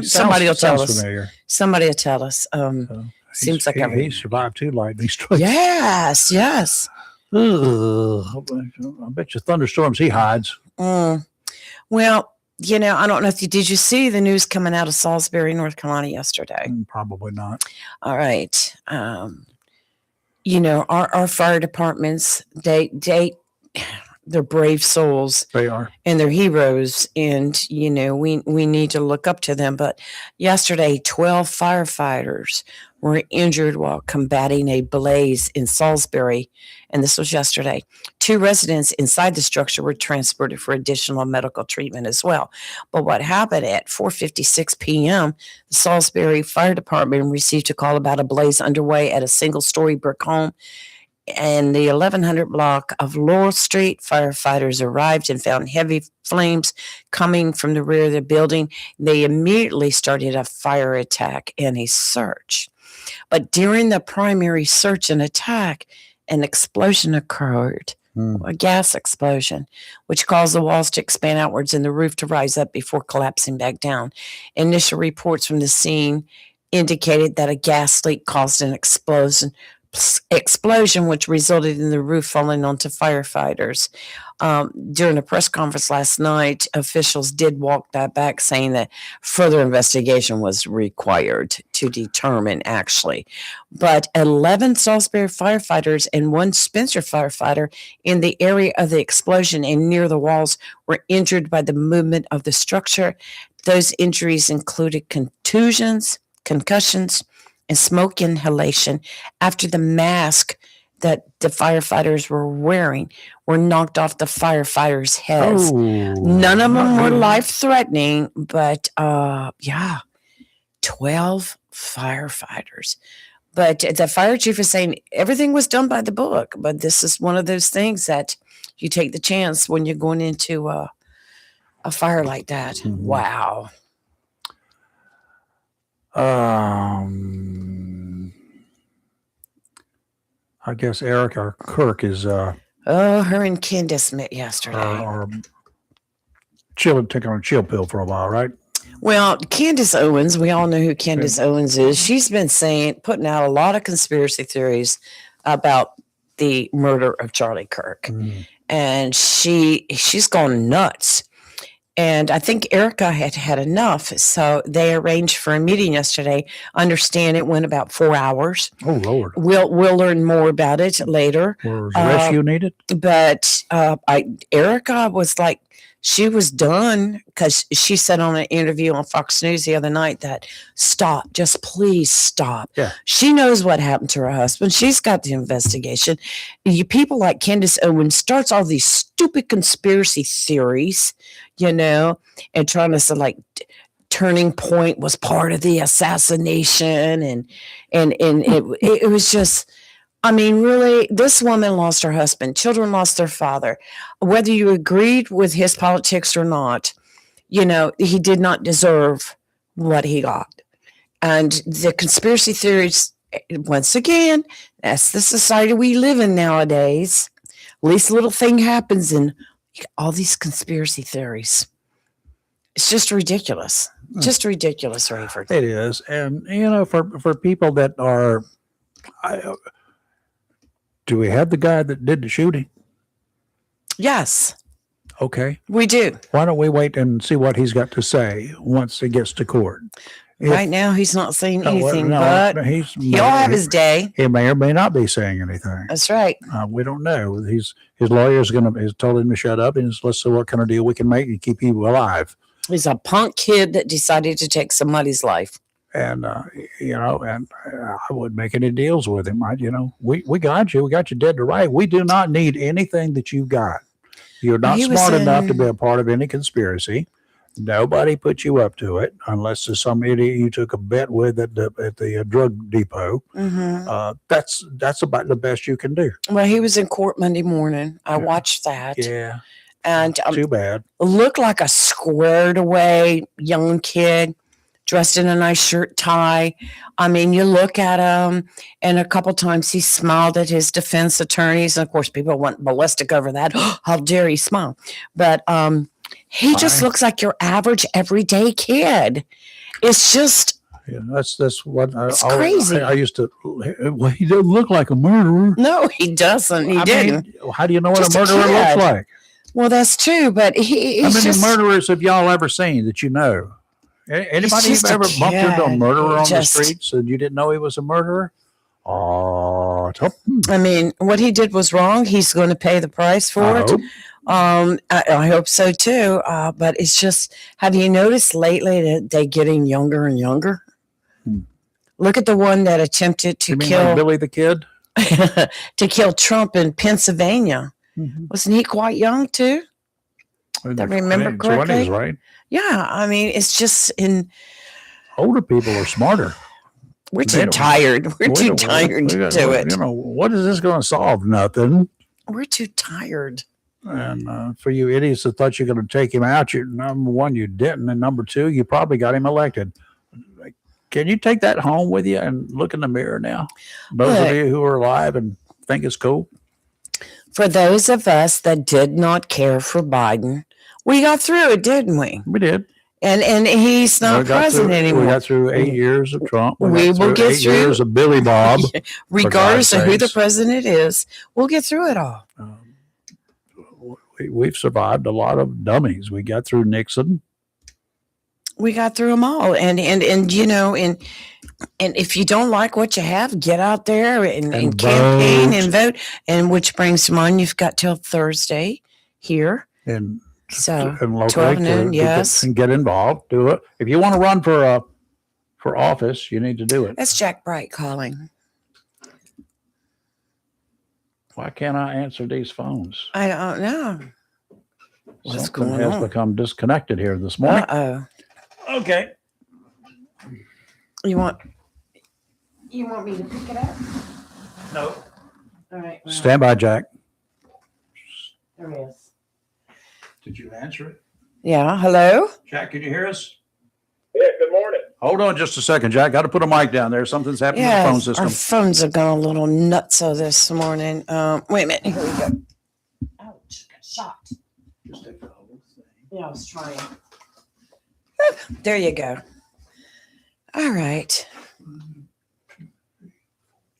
Somebody will tell us. Familiar. Somebody will tell us. Seems like he survived 2 lightning strikes. Yes. I bet you thunderstorms he hides. Well, I don't know did you see the news coming out of Salisbury, North Carolina yesterday? Probably not. All right. Our fire departments, they're brave souls. They are. And they're heroes. And, we need to look up to them. But yesterday, 12 firefighters were injured while combating a blaze in Salisbury. And this was yesterday. 2 residents inside the structure were transported for additional medical treatment as well. But what happened at 4:56 p.m., the Salisbury Fire Department received a call about a blaze underway at a single-story brick home. And the 1100 block of Laurel Street, firefighters arrived and found heavy flames coming from the rear of the building. They immediately started a fire attack and a search. But during the primary search and attack, an explosion occurred, a gas explosion, which caused the walls to expand outwards and the roof to rise up before collapsing back down. Initial reports from the scene indicated that a gas leak caused an explosion, which resulted in the roof falling onto firefighters. During a press conference last night, officials did walk that back, saying that further investigation was required to determine actually. But 11 Salisbury firefighters and 1 Spencer firefighter in the area of the explosion and near the walls were injured by the movement of the structure. Those injuries included contusions, concussions, and smoke inhalation after the mask that the firefighters were wearing were knocked off the firefighters' heads. None of them were life-threatening, but 12 firefighters. But the fire chief is saying everything was done by the book, but this is one of those things that you take the chance when you're going into a fire like that. Mm-hmm. Wow. I guess Eric or Kirk is her and Candace met yesterday. Or taking on a chill pill for a while, right? Well, Candace Owens, we all know who Candace Owens is. She's been putting out a lot of conspiracy theories about the murder of Charlie Kirk. And she's gone nuts. And I think Erica had enough. So they arranged for a meeting yesterday. Understand it went about 4 hours. Oh, Lord. We'll learn more about it later. Was rescue needed? But Erica was like, she was done because she said on an interview on Fox News the other night that stop, just please stop. Yeah. She knows what happened to her husband. She's got the investigation. People like Candace Owens starts all these stupid conspiracy theories, and trying to say like Turning Point was part of the assassination, and it was just. I mean, really, this woman lost her husband. Children lost their father. Whether you agreed with his politics or not, he did not deserve what he got. And the conspiracy theories, once again, that's the society we live in nowadays. Least little thing happens and all these conspiracy theories. It's just ridiculous. Just ridiculous, Rayford. It is. And, for people that are... do we have the guy that did the shooting? Yes. Okay. We do. Why don't we wait and see what he's got to say once it gets to court? Right now, he's not saying anything, but he'll have his day. He may or may not be saying anything. That's right. We don't know. His lawyer has told him to shut up, and let's see what kind of deal we can make to keep you alive. He's a punk kid that decided to take somebody's life. And, and I wouldn't make any deals with him. We got you. We got you dead to right. We do not need anything that you got. You're not smart enough to be a part of any conspiracy. Nobody put you up to it unless there's some idiot you took a bet with at the drug depot. Mm-hmm. That's about the best you can do. Well, he was in court Monday morning. I watched that. Yeah. And too bad. Looked like a squared away young kid. Dressed in a nice shirt, tie. I mean, you look at him, and a couple times he smiled at his defense attorneys. And of course, people went ballistic over that. How dare he smile? But he just looks like your average, everyday kid. It's just. Yeah, that's what it's crazy. I used to. Well, he doesn't look like a murderer. No, he doesn't. He didn't. How do you know what a murderer looks like? Well, that's true, but he's how many murderers have y'all ever seen that you know? Anybody ever bumped into a murderer on the streets and you didn't know he was a murderer? I mean, what he did was wrong. He's going to pay the price for it. I hope so too. But it's just, have you noticed lately that they're getting younger and younger? Look at the one that attempted to kill like Billy the Kid, to kill Trump in Pennsylvania. Mm-hmm. Wasn't he quite young too? I remember correctly. 20s, right? Yeah, I mean, it's just older people are smarter. We're too tired. We're too tired to do it. What is this going to solve? Nothing. We're too tired. And for you idiots that thought you're going to take him out, number one, you didn't, and number two, you probably got him elected. Can you take that home with you and look in the mirror now? Those of you who are alive and think it's cool. For those of us that did not care for Biden, we got through it, didn't we? We did. And he's not president anymore. We got through 8 years of Trump. We will get through 8 years of Billy Bob. Regardless of who the president is, we'll get through it all. We've survived a lot of dummies. We got through Nixon. We got through them all. And if you don't like what you have, get out there and campaign and vote. And which brings to mind, you've got till Thursday here. And locally 12 noon, yes. And get involved. Do it. If you want to run for for office, you need to do it. That's Jack Bright calling. Why can't I answer these phones? I don't know. What's Something going has on? become disconnected here this morning. Uh-oh. Okay. You want me to pick it up? No. All right. Well, Stand by, Jack. there it is. Did you answer it? Yeah. Hello? Jack, can you hear us? Yeah, good morning. Hold on just a second, Jack. Got to put a mic down there. Something's happening Yeah. to the phone system. Our phones have gone a little nutso this morning. Wait a minute. Here we go. Ouch. Got shot. Just take the whole thing. Yeah, I was trying. There you go. All right.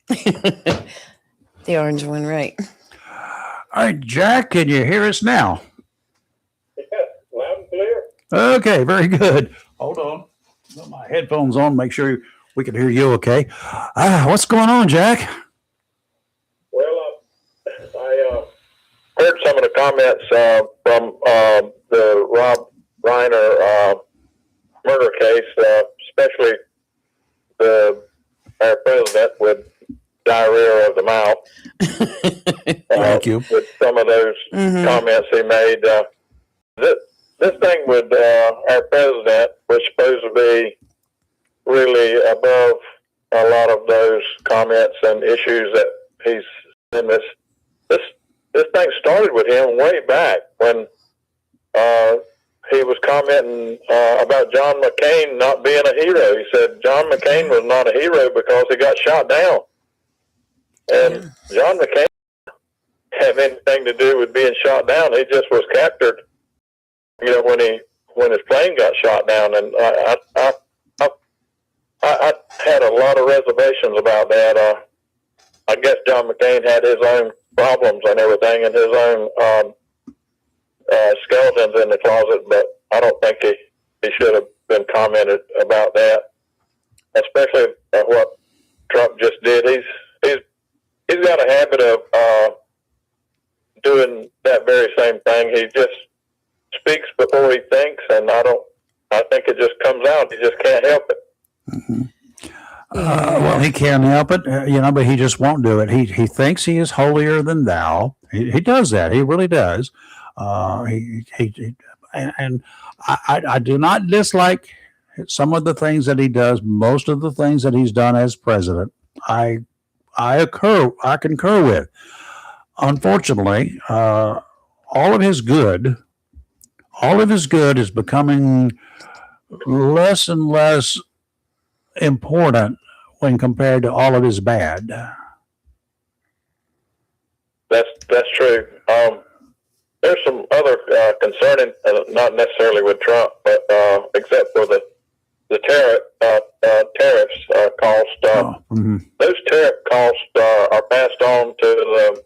The orange one, right? All right, Jack, can you hear us now? Yeah, loud and clear. Okay, very good. Hold on. Put my headphones on, make sure we can hear you okay. What's going on, Jack? Well, I heard some of the comments from the Rob Reiner murder case, especially our president with diarrhea of the mouth. Thank you. With some of those comments he made. This thing with our president was supposed to be really above a lot of those comments and issues that he's in this thing started with him way back when he was commenting about John McCain not being a hero. He said John McCain was not a hero because he got shot down. And John McCain didn't have anything to do with being shot down. He just was captured, when his plane got shot down. And I had a lot of reservations about that. I guess John McCain had his own problems and everything, and his own skeletons in the closet. But I don't think he should have been commented about that, especially what Trump just did. He's got a habit of doing that very same thing. He just speaks before he thinks, and I think it just comes out. He just can't help it. Mm-hmm. Well, he can't help it, but he just won't do it. He thinks he is holier than thou. He does that. He really does. And I do not dislike some of the things that he does. Most of the things that he's done as president, I concur with. Unfortunately, all of his good is becoming less and less important when compared to all of his bad. That's true. There's some other concerning, not necessarily with Trump, but except for the tariffs cost. Those tariff costs are passed on to the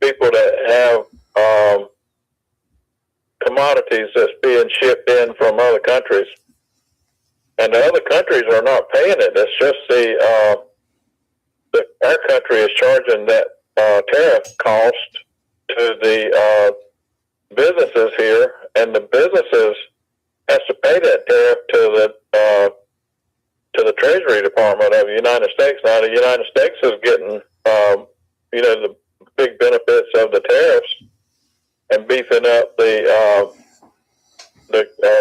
people that have commodities that's being shipped in from other countries. And the other countries are not paying it. It's just our country is charging that tariff cost to the businesses here, and the businesses has to pay that tariff to the Treasury Department of the United States. Now, the United States is getting the big benefits of the tariffs and beefing up the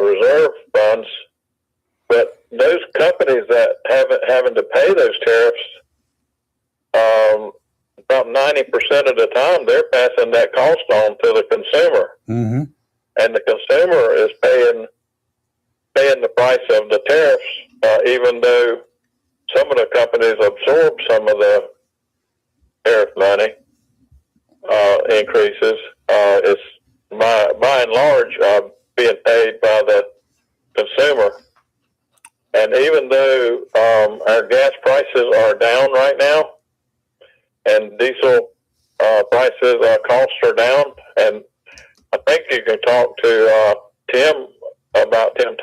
reserve funds. But those companies that having to pay those tariffs, about 90% of the time, they're passing that cost on to the consumer, and the consumer is paying the price of the tariffs, even though some of the companies absorb some of the tariff money increases. It's by and large being paid by the consumer. And even though our gas prices are down right now, and diesel prices costs are down, and I think you can talk to Tim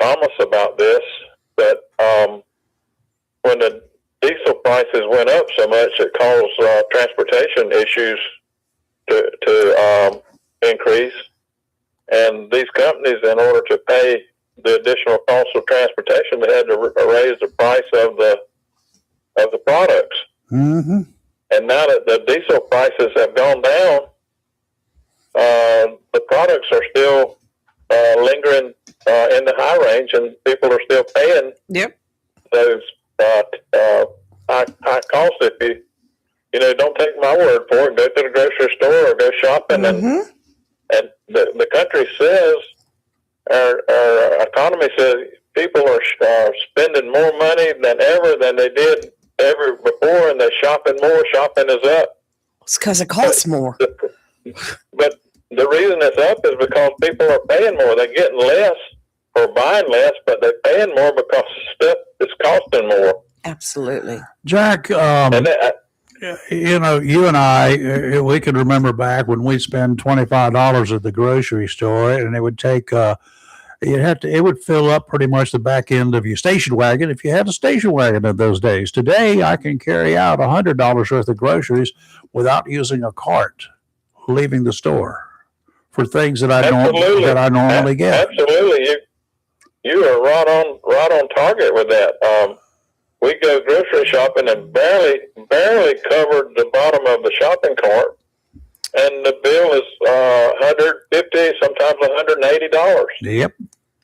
Thomas about this. But when the diesel prices went up so much, it caused transportation issues to increase. And these companies, in order to pay the additional cost of transportation, they had to raise the price of the products. Mm-hmm. And now that the diesel prices have gone down, the products are still lingering in the high range, and people are still paying those high costs. If you know, don't take my word for it. Go to the grocery store or go shopping, and the country says, our economy says, people are spending more money than they did ever before, and they're shopping more. Shopping is up. It's because it costs more. But the reason it's up is because people are paying more. They're getting less or buying less, but they're paying more because stuff is costing more. Absolutely. Jack, you know, you and I, we could remember back when we spend $25 at the grocery store, and it would take, it would fill up pretty much the back end of your station wagon if you had a station wagon in those days. Today, I can carry out $100 worth of groceries without using a cart, leaving the store for things that I normally get. Absolutely, you are right on target with that. We go grocery shopping and barely covered the bottom of the shopping cart, and the bill is $150, sometimes $180. Yep.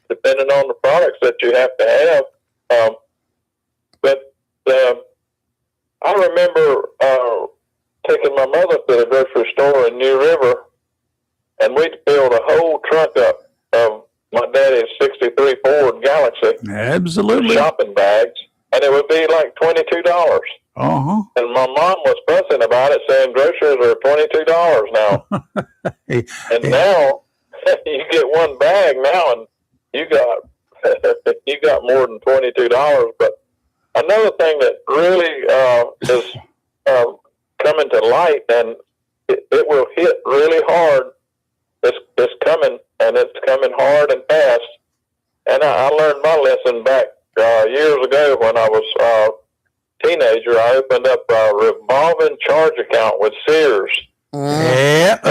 Depending on the products that you have to have. But I remember taking my mother to the grocery store in New River, and we'd filled a whole trunk up of my daddy's '63 Ford Galaxy. Absolutely. Shopping bags. And it would be like $22. Uh-huh. And my mom was fussing about it, saying groceries are $22 now. And now you get one bag now, and you got more than $22. But another thing that really is coming to light, and it will hit really hard. It's coming, and it's coming hard and fast. And I learned my lesson back years ago when I was a teenager. I opened up a revolving charge account with Sears. And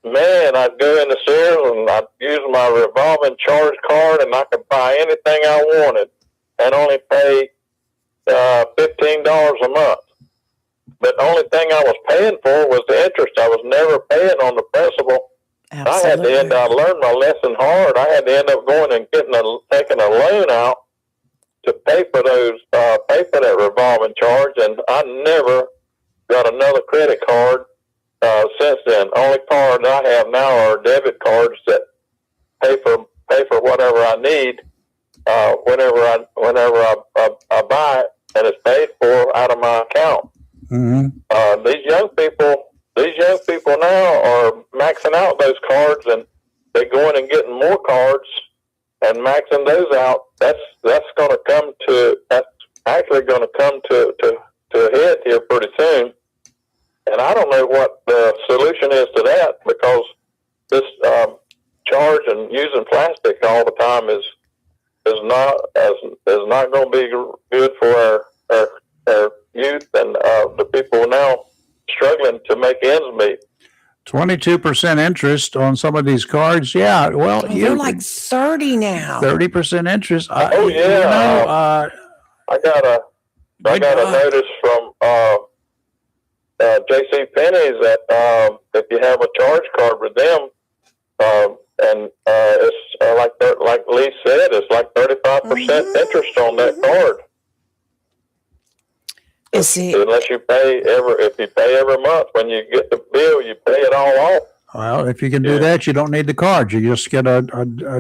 man, I'd go into Sears and I'd use my revolving charge card, and I could buy anything I wanted and only pay $15 a month. But the only thing I was paying for was the interest. I was never paying on the principal. Absolutely. I learned my lesson hard. I had to end up going and taking a loan out to pay for that revolving charge, and I never got another credit card since then. Only cards I have now are debit cards that pay for whatever I need whenever I buy it, and it's paid for out of my account. Mm-hmm. These young people now are maxing out those cards, and they're going and getting more cards and maxing those out. That's actually going to come to a head here pretty soon. And I don't know what the solution is to that, because this charge and using plastic all the time is not going to be good for our youth and the people now struggling to make ends meet. 22% interest on some of these cards. Yeah, well, they're like 30 now. 30% interest. I got a notice from J.C. Penney's that if you have a charge card with them, and it's like Lee said, it's like 35% interest on that card. Unless you pay if you pay every month, when you get the bill, you pay it all off. Well, if you can do that, you don't need the card. You just get a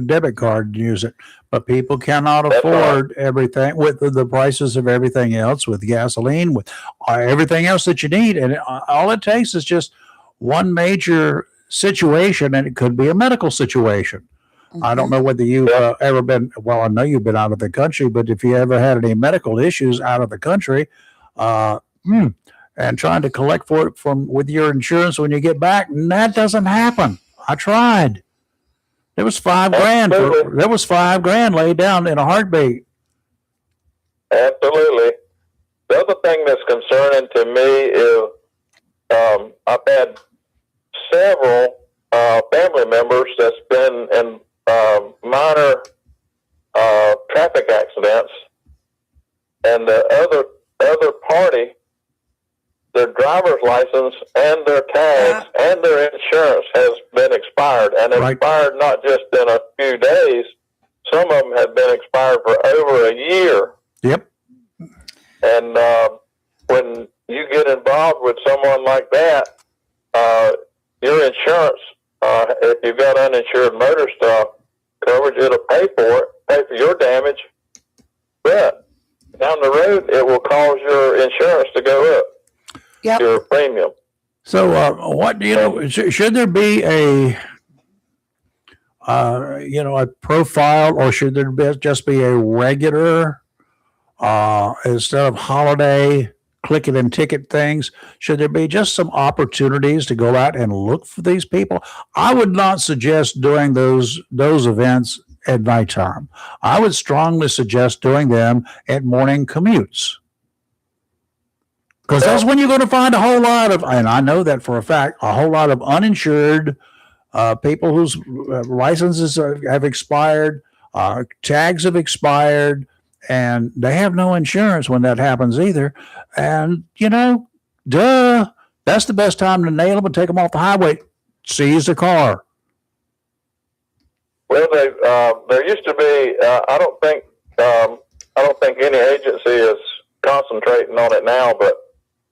debit card and use it. But people cannot afford everything with the prices of everything else, with gasoline, with everything else that you need. And all it takes is just one major situation, and it could be a medical situation. Mm-hmm. I don't know whether you've ever been, well, I know you've been out of the country, but if you ever had any medical issues out of the country, and trying to collect for it with your insurance when you get back, and that doesn't happen. I tried. There was $5,000. There was $5,000 laid down in a heartbeat. Absolutely. The other thing that's concerning to me is I've had several family members that's been minor traffic accidents, and the other party, their driver's license and their tags and their insurance has been expired, and expired not just in a few days. Some of them have been expired for over a year. Yep. And when you get involved with someone like that, your insurance, if you've got uninsured motor stuff coverage, it'll pay for your damage, but down the road it will cause your insurance to go up. Yep. Your premium. So, what do you know? Should there be a a profile, or should there just be a regular instead of holiday click it and ticket things? Should there be just some opportunities to go out and look for these people? I would not suggest doing those events at nighttime. I would strongly suggest doing them at morning commutes. Because that's when you're going to find a whole lot of, and I know that for a fact, a whole lot of uninsured people whose licenses have expired, tags have expired, and they have no insurance when that happens either. And, that's the best time to nail them and take them off the highway. Seize the car. Well, there used to be. I don't think any agency is concentrating on it now, but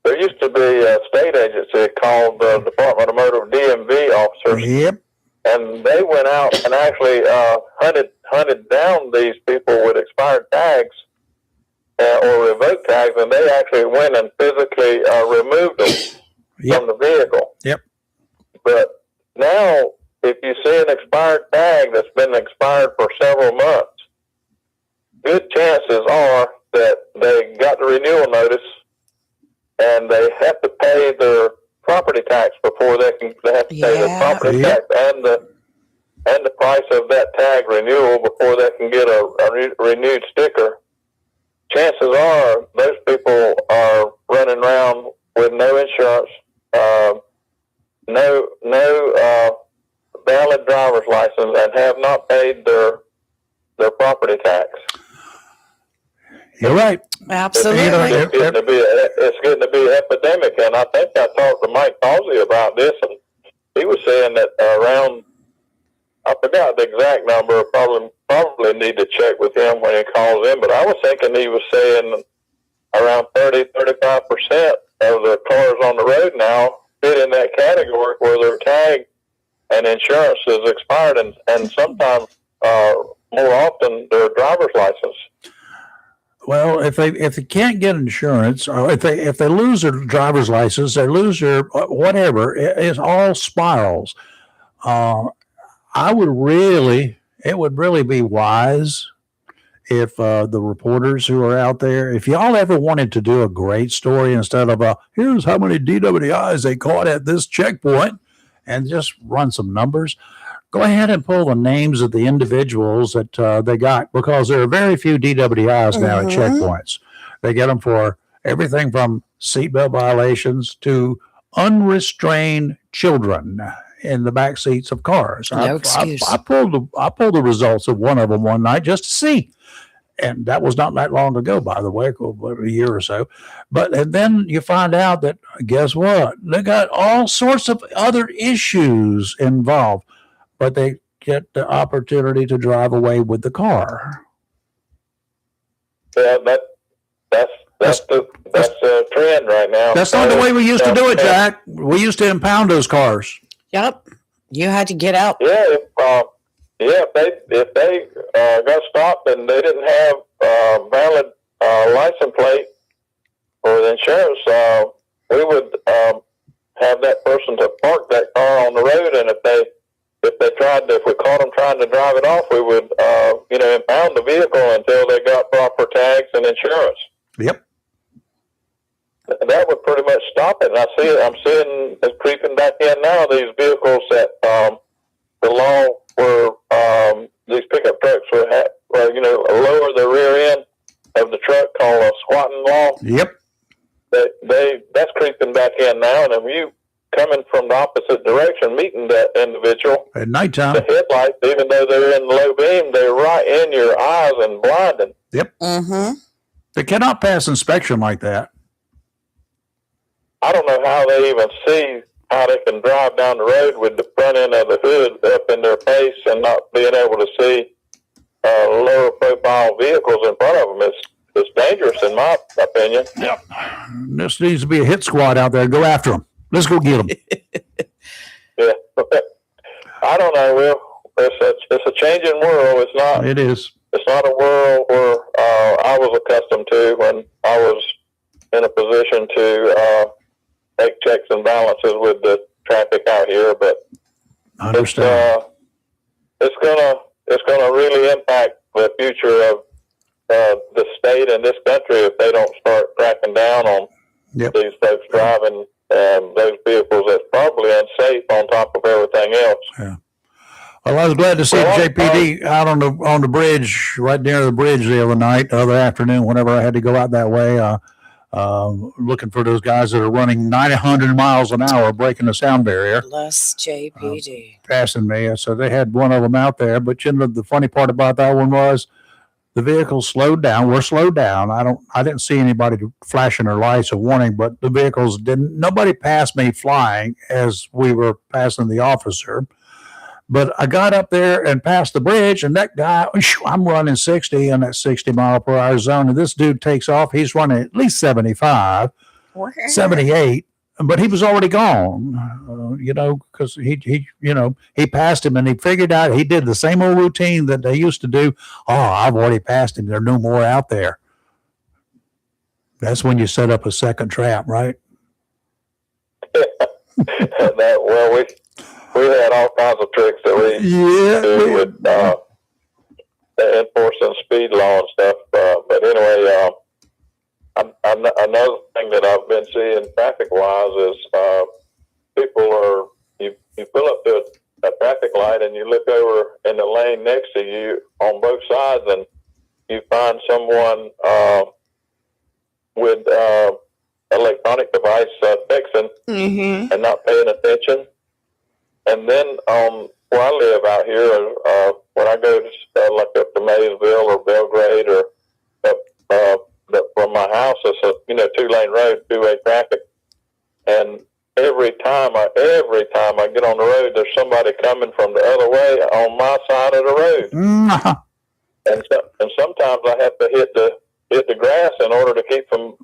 there used to be a state agency called the Department of Motor DMV officers. Yep. And they went out and actually hunted down these people with expired tags or revoked tags, and they actually went and physically removed them from the vehicle. Yep. But now, if you see an expired tag that's been expired for several months, good chances are that they got the renewal notice, and they have to pay their property tax before they have to pay the property tax and the price of that tag renewal before they can get a renewed sticker. Chances are those people are running around with no insurance, no valid driver's license, and have not paid their property tax. You're right. Absolutely. It's getting to be an epidemic, and I think I talked to Mike Causey about this, and he was saying that around, I forgot the exact number, probably need to check with him when he calls in, but I was thinking he was saying around 30-35% of the cars on the road now fit in that category where their tag and insurance is expired, and sometimes more often their driver's license. Well, if they can't get insurance, or if they lose their driver's license, they lose their whatever, it all spirals. It would really be wise if the reporters who are out there, if y'all ever wanted to do a great story instead of here's how many DWIs they caught at this checkpoint, and just run some numbers, go ahead and pull the names of the individuals that they got, because there are very few DWIs now at checkpoints. They get them for everything from seatbelt violations to unrestrained children in the back seats of cars. No excuse. I pulled the results of one of them one night just to see. And that was not that long ago, by the way, a year or so. And then you find out that, guess what? They got all sorts of other issues involved, but they get the opportunity to drive away with the car. Yeah, that's the trend right now. That's not the way we used to do it, Jack. We used to impound those cars. Yep. You had to get out. Yeah, if they got stopped and they didn't have valid license plate or the insurance, we would have that person to park that car on the road, and if we caught them trying to drive it off, we would impound the vehicle until they got proper tags and insurance. Yep. That would pretty much stop it. And I'm seeing it creeping back in now. These vehicles that the law where these pickup trucks would have, lower the rear end of the truck, called a squatting law. Yep. That's creeping back in now. And if you come coming from the opposite direction, meeting that individual. At nighttime. The headlights, even though they're in low beam, they're right in your eyes and blinding. Yep. Mm-hmm. They cannot pass inspection like that. I don't know how they even see how they can drive down the road with the front end of the hood up in their face and not being able to see lower profile vehicles in front of them. It's dangerous in my opinion. Yep. This needs to be a hit squad out there. Go after them. Let's go get them. Yeah. I don't know, Will. It's a changing world. It's not. It is. It's not a world where I was accustomed to when I was in a position to make checks and balances with the traffic out here. But I understand. it's gonna really impact the future of the state and this country if they don't start cracking down on these folks driving those vehicles. That's probably unsafe on top of everything else. Yeah. Well, I was glad to see JPD out on the bridge, right near the bridge the other afternoon, whenever I had to go out that way, looking for those guys that are running 900 miles an hour, breaking the sound barrier. Bless JPD. Passing me. So they had one of them out there. But you know, the funny part about that one was the vehicle slowed down. We're slowed down. I didn't see anybody flashing their lights or warning, but the vehicles didn't. Nobody passed me flying as we were passing the officer. But I got up there and passed the bridge, and that guy, I'm running 60 in that 60 mile per hour zone, and this dude takes off. He's running at least 75, 78, but he was already gone, because he passed him, and he figured out he did the same old routine that they used to do. Oh, I've already passed him. There are no more out there. That's when you set up a second trap, right? We had all kinds of tricks that we do with enforcing speed law and stuff. But anyway, another thing that I've been seeing traffic-wise is people you pull up to a traffic light and you look over in the lane next to you on both sides and you find someone with electronic device texting and not paying attention. And then where I live out here, when I go to like up to Maysville or Belgrade or up from my house, it's a 2-lane road, 2-way traffic. And every time I get on the road, there's somebody coming from the other way on my side of the road. And sometimes I have to hit the grass in order to keep them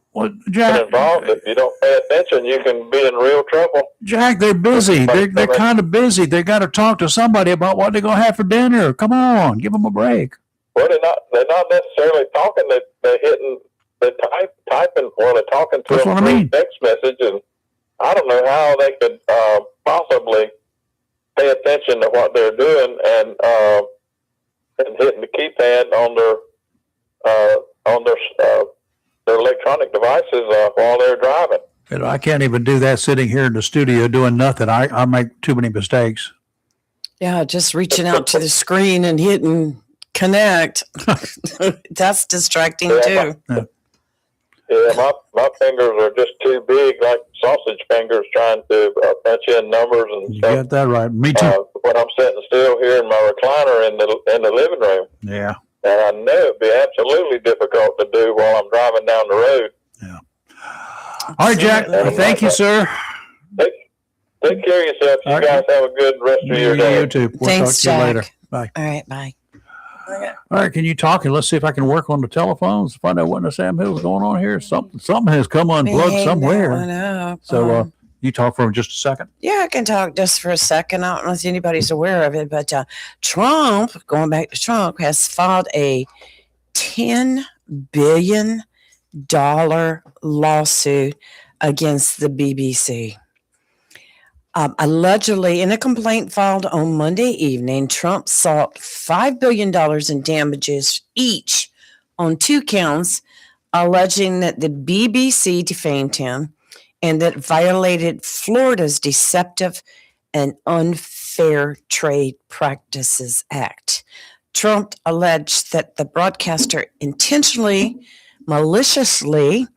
Jack, involved. If you don't pay attention, you can be in real trouble. Jack, they're busy. They're kind of busy. They got to talk to somebody about what they're going to have for dinner. Come on, give them a break. Well, they're not necessarily talking. They're typing. Well, they're talking to them through text message, and I don't know how they could possibly pay attention to what they're doing and hitting the keypad on their electronic devices while they're driving. I can't even do that sitting here in the studio doing nothing. I make too many mistakes. Yeah, just reaching out to the screen and hitting connect. That's distracting too. My fingers are just too big, like sausage fingers, trying to punch in numbers and stuff. You got that right. Me too. When I'm sitting still here in my recliner in the living room. Yeah. And I know it'd be absolutely difficult to do while I'm driving down the road. Yeah. All right, Jack. Thank you, sir. Take care of yourself. You guys have a good rest of your day. You too. We'll Thanks, talk to you Jack. later. Bye. All right, bye. All right, can you talk? And let's see if I can work on the telephones, find out what in the Sam Hill's going on here. Something has come unplugged somewhere. I know. So you talk for just a second? Yeah, I can talk just for a second. I don't know if anybody's aware of it, but Trump, going back to Trump, has filed a $10 billion lawsuit against the BBC. Allegedly, in a complaint filed on Monday evening, Trump sought $5 billion in damages each on 2 counts, alleging that the BBC defamed him and that violated Florida's Deceptive and Unfair Trade Practices Act. Trump alleged that the broadcaster intentionally, maliciously,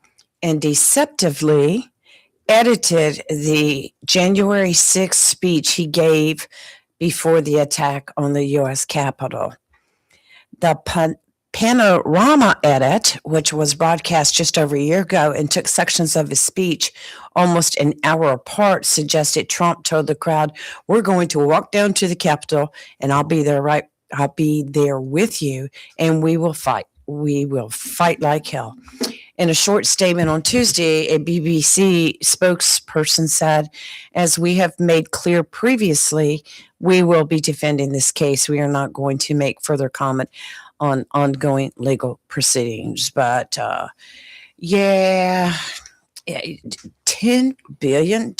and deceptively edited the January 6th speech he gave before the attack on the U.S. Capitol. The panorama edit, which was broadcast just over a year ago and took sections of his speech almost an hour apart, suggested Trump told the crowd, "We're going to walk down to the Capitol and I'll be there with you and we will fight. We will fight like hell." In a short statement on Tuesday, a BBC spokesperson said, "As we have made clear previously, we will be defending this case. We are not going to make further comment on ongoing legal proceedings." But $10 billion.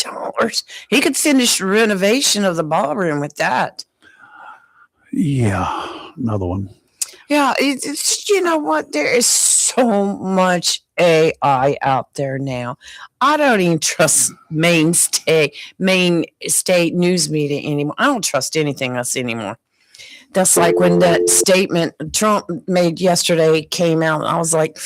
He could finish the renovation of the ballroom with that. Yeah, another one. Yeah, it's you know what? There is so much AI out there now. I don't even trust mainstay news media anymore. I don't trust anything else anymore. That's like when that statement Trump made yesterday came out. I was like,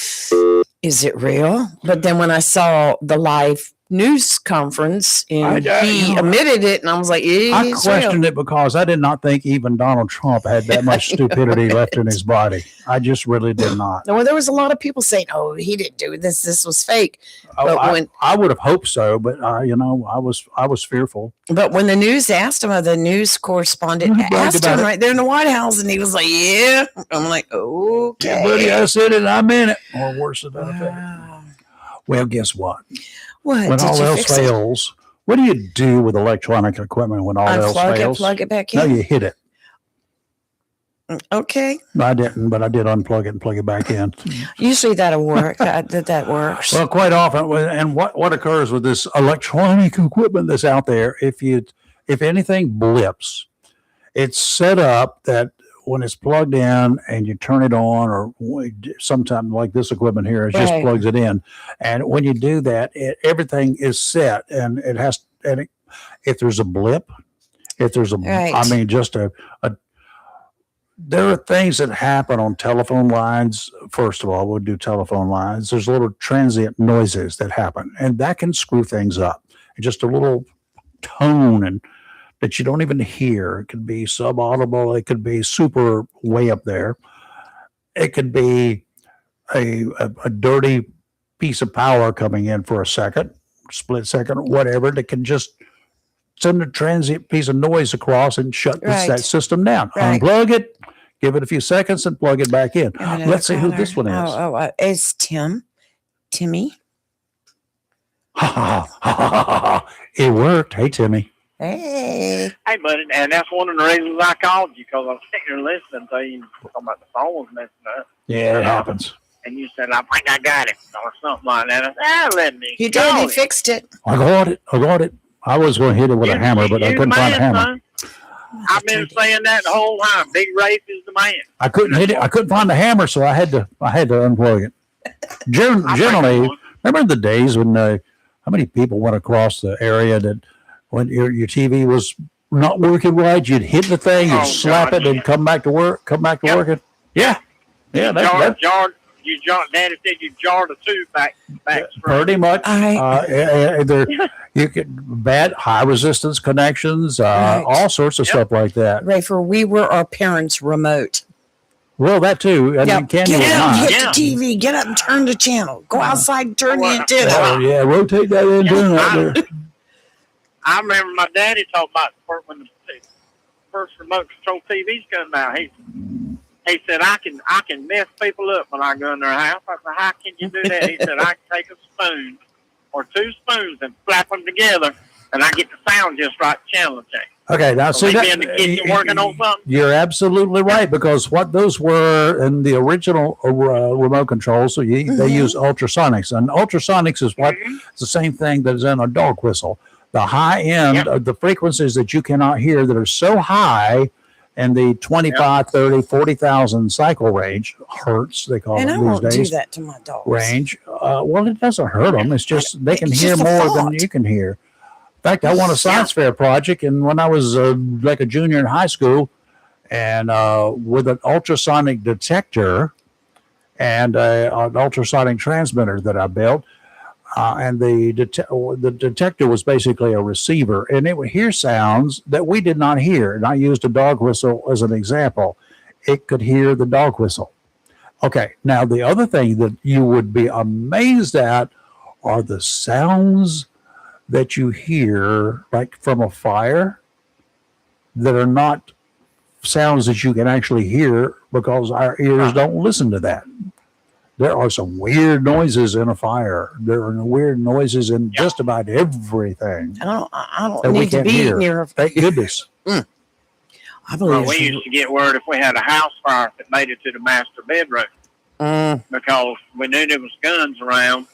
is it real? But then when I saw the live news conference and he admitted it, and I was like, I questioned it because I did not think even Donald Trump had that much stupidity left in his body. I just really did not. Well, there was a lot of people saying, "Oh, he didn't do this. This was fake." But I would have hoped so, but I was fearful. But when the news asked him, the news correspondent asked him right there in the White House, and he was like, "Yeah." I'm like, "Okay, yeah, buddy, I said it. I meant it." Or worse than that. Well, guess what? What? When all else fails, what do you do with electronic equipment when all else fails? Plug it back in. No, you hit it. Okay. I didn't, but I did unplug it and plug it back in. Usually that'll work. that works. Well, quite often, and what occurs with this electronic equipment that's out there, if anything blips, it's set up that when it's plugged in and you turn it on, or sometimes like this equipment here, it just plugs it in. And when you do that, everything is set, and it has. And if there's a blip, I mean, just there are things that happen on telephone lines. First of all, we'll do telephone lines. There's little transient noises that happen, and that can screw things up. Just a little tone and that you don't even hear. It could be subaudible. It could be super way up there. It could be a dirty piece of power coming in for a second, split second, or whatever, that can just send a transient piece of noise across and shut that system down. Unplug it, give it a few seconds, and plug it back in. Let's see who this one is. It's Timmy. It worked. Hey, Timmy. Hey, buddy, and that's one of the reasons I called you, because I was sitting here listening to you talking about the phone was messing up. Yeah, it happens. And you said, "I think I got it," or something like that. I said, let me. He did. He fixed it. I got it. I was going to hit it with a hammer, but I couldn't find a hammer. I've been saying that the whole time. Big Rafe is the man. I couldn't hit it. I couldn't find the hammer, so I had to unplug it. Generally, remember the days when how many people went across the area that when your TV was not working right, you'd hit the thing, you'd slap it, and come back to working. Yeah. Daddy said you jarred a tube back. Pretty much. You could bad high resistance connections, all sorts of stuff like that. Right, for we were our parents' remote. Well, that too. I mean, get out, hit the TV, get up and turn the channel. Go outside and turn the antenna. Yeah, rotate that antenna out there. I remember my daddy talked about when the first remote control TVs come out. He said, I can mess people up when I go in their house. I said, how can you do that? He said, I can take a spoon or two spoons and flap them together, and I get the sound just right, channel change. Okay, now see that in the kitchen working on something. You're absolutely right, because what those were in the original remote controls, so they use ultrasonics, and ultrasonics is it's the same thing that is in a dog whistle. The high end of the frequencies that you cannot hear that are so high in the 25, 30, 40,000 cycle range, hertz, they call it these days. And I won't do that to my dogs. Range. Well, it doesn't hurt them. It's just they can hear more than you can hear. In fact, I won a science fair project, and when I was like a junior in high school, and with an ultrasonic detector and an ultrasonic transmitter that I built, and the detector was basically a receiver, and it would hear sounds that we did not hear. And I used a dog whistle as an example. It could hear the dog whistle. Okay, now the other thing that you would be amazed at are the sounds that you hear, like from a fire, that are not sounds that you can actually hear because our ears don't listen to that. There are some weird noises in a fire. There are weird noises in just about everything. I that don't we need to can't be hear. near a Thank goodness. I Well, believe we used to get word if we had a house fire that made it to the master bedroom because we knew there was guns around,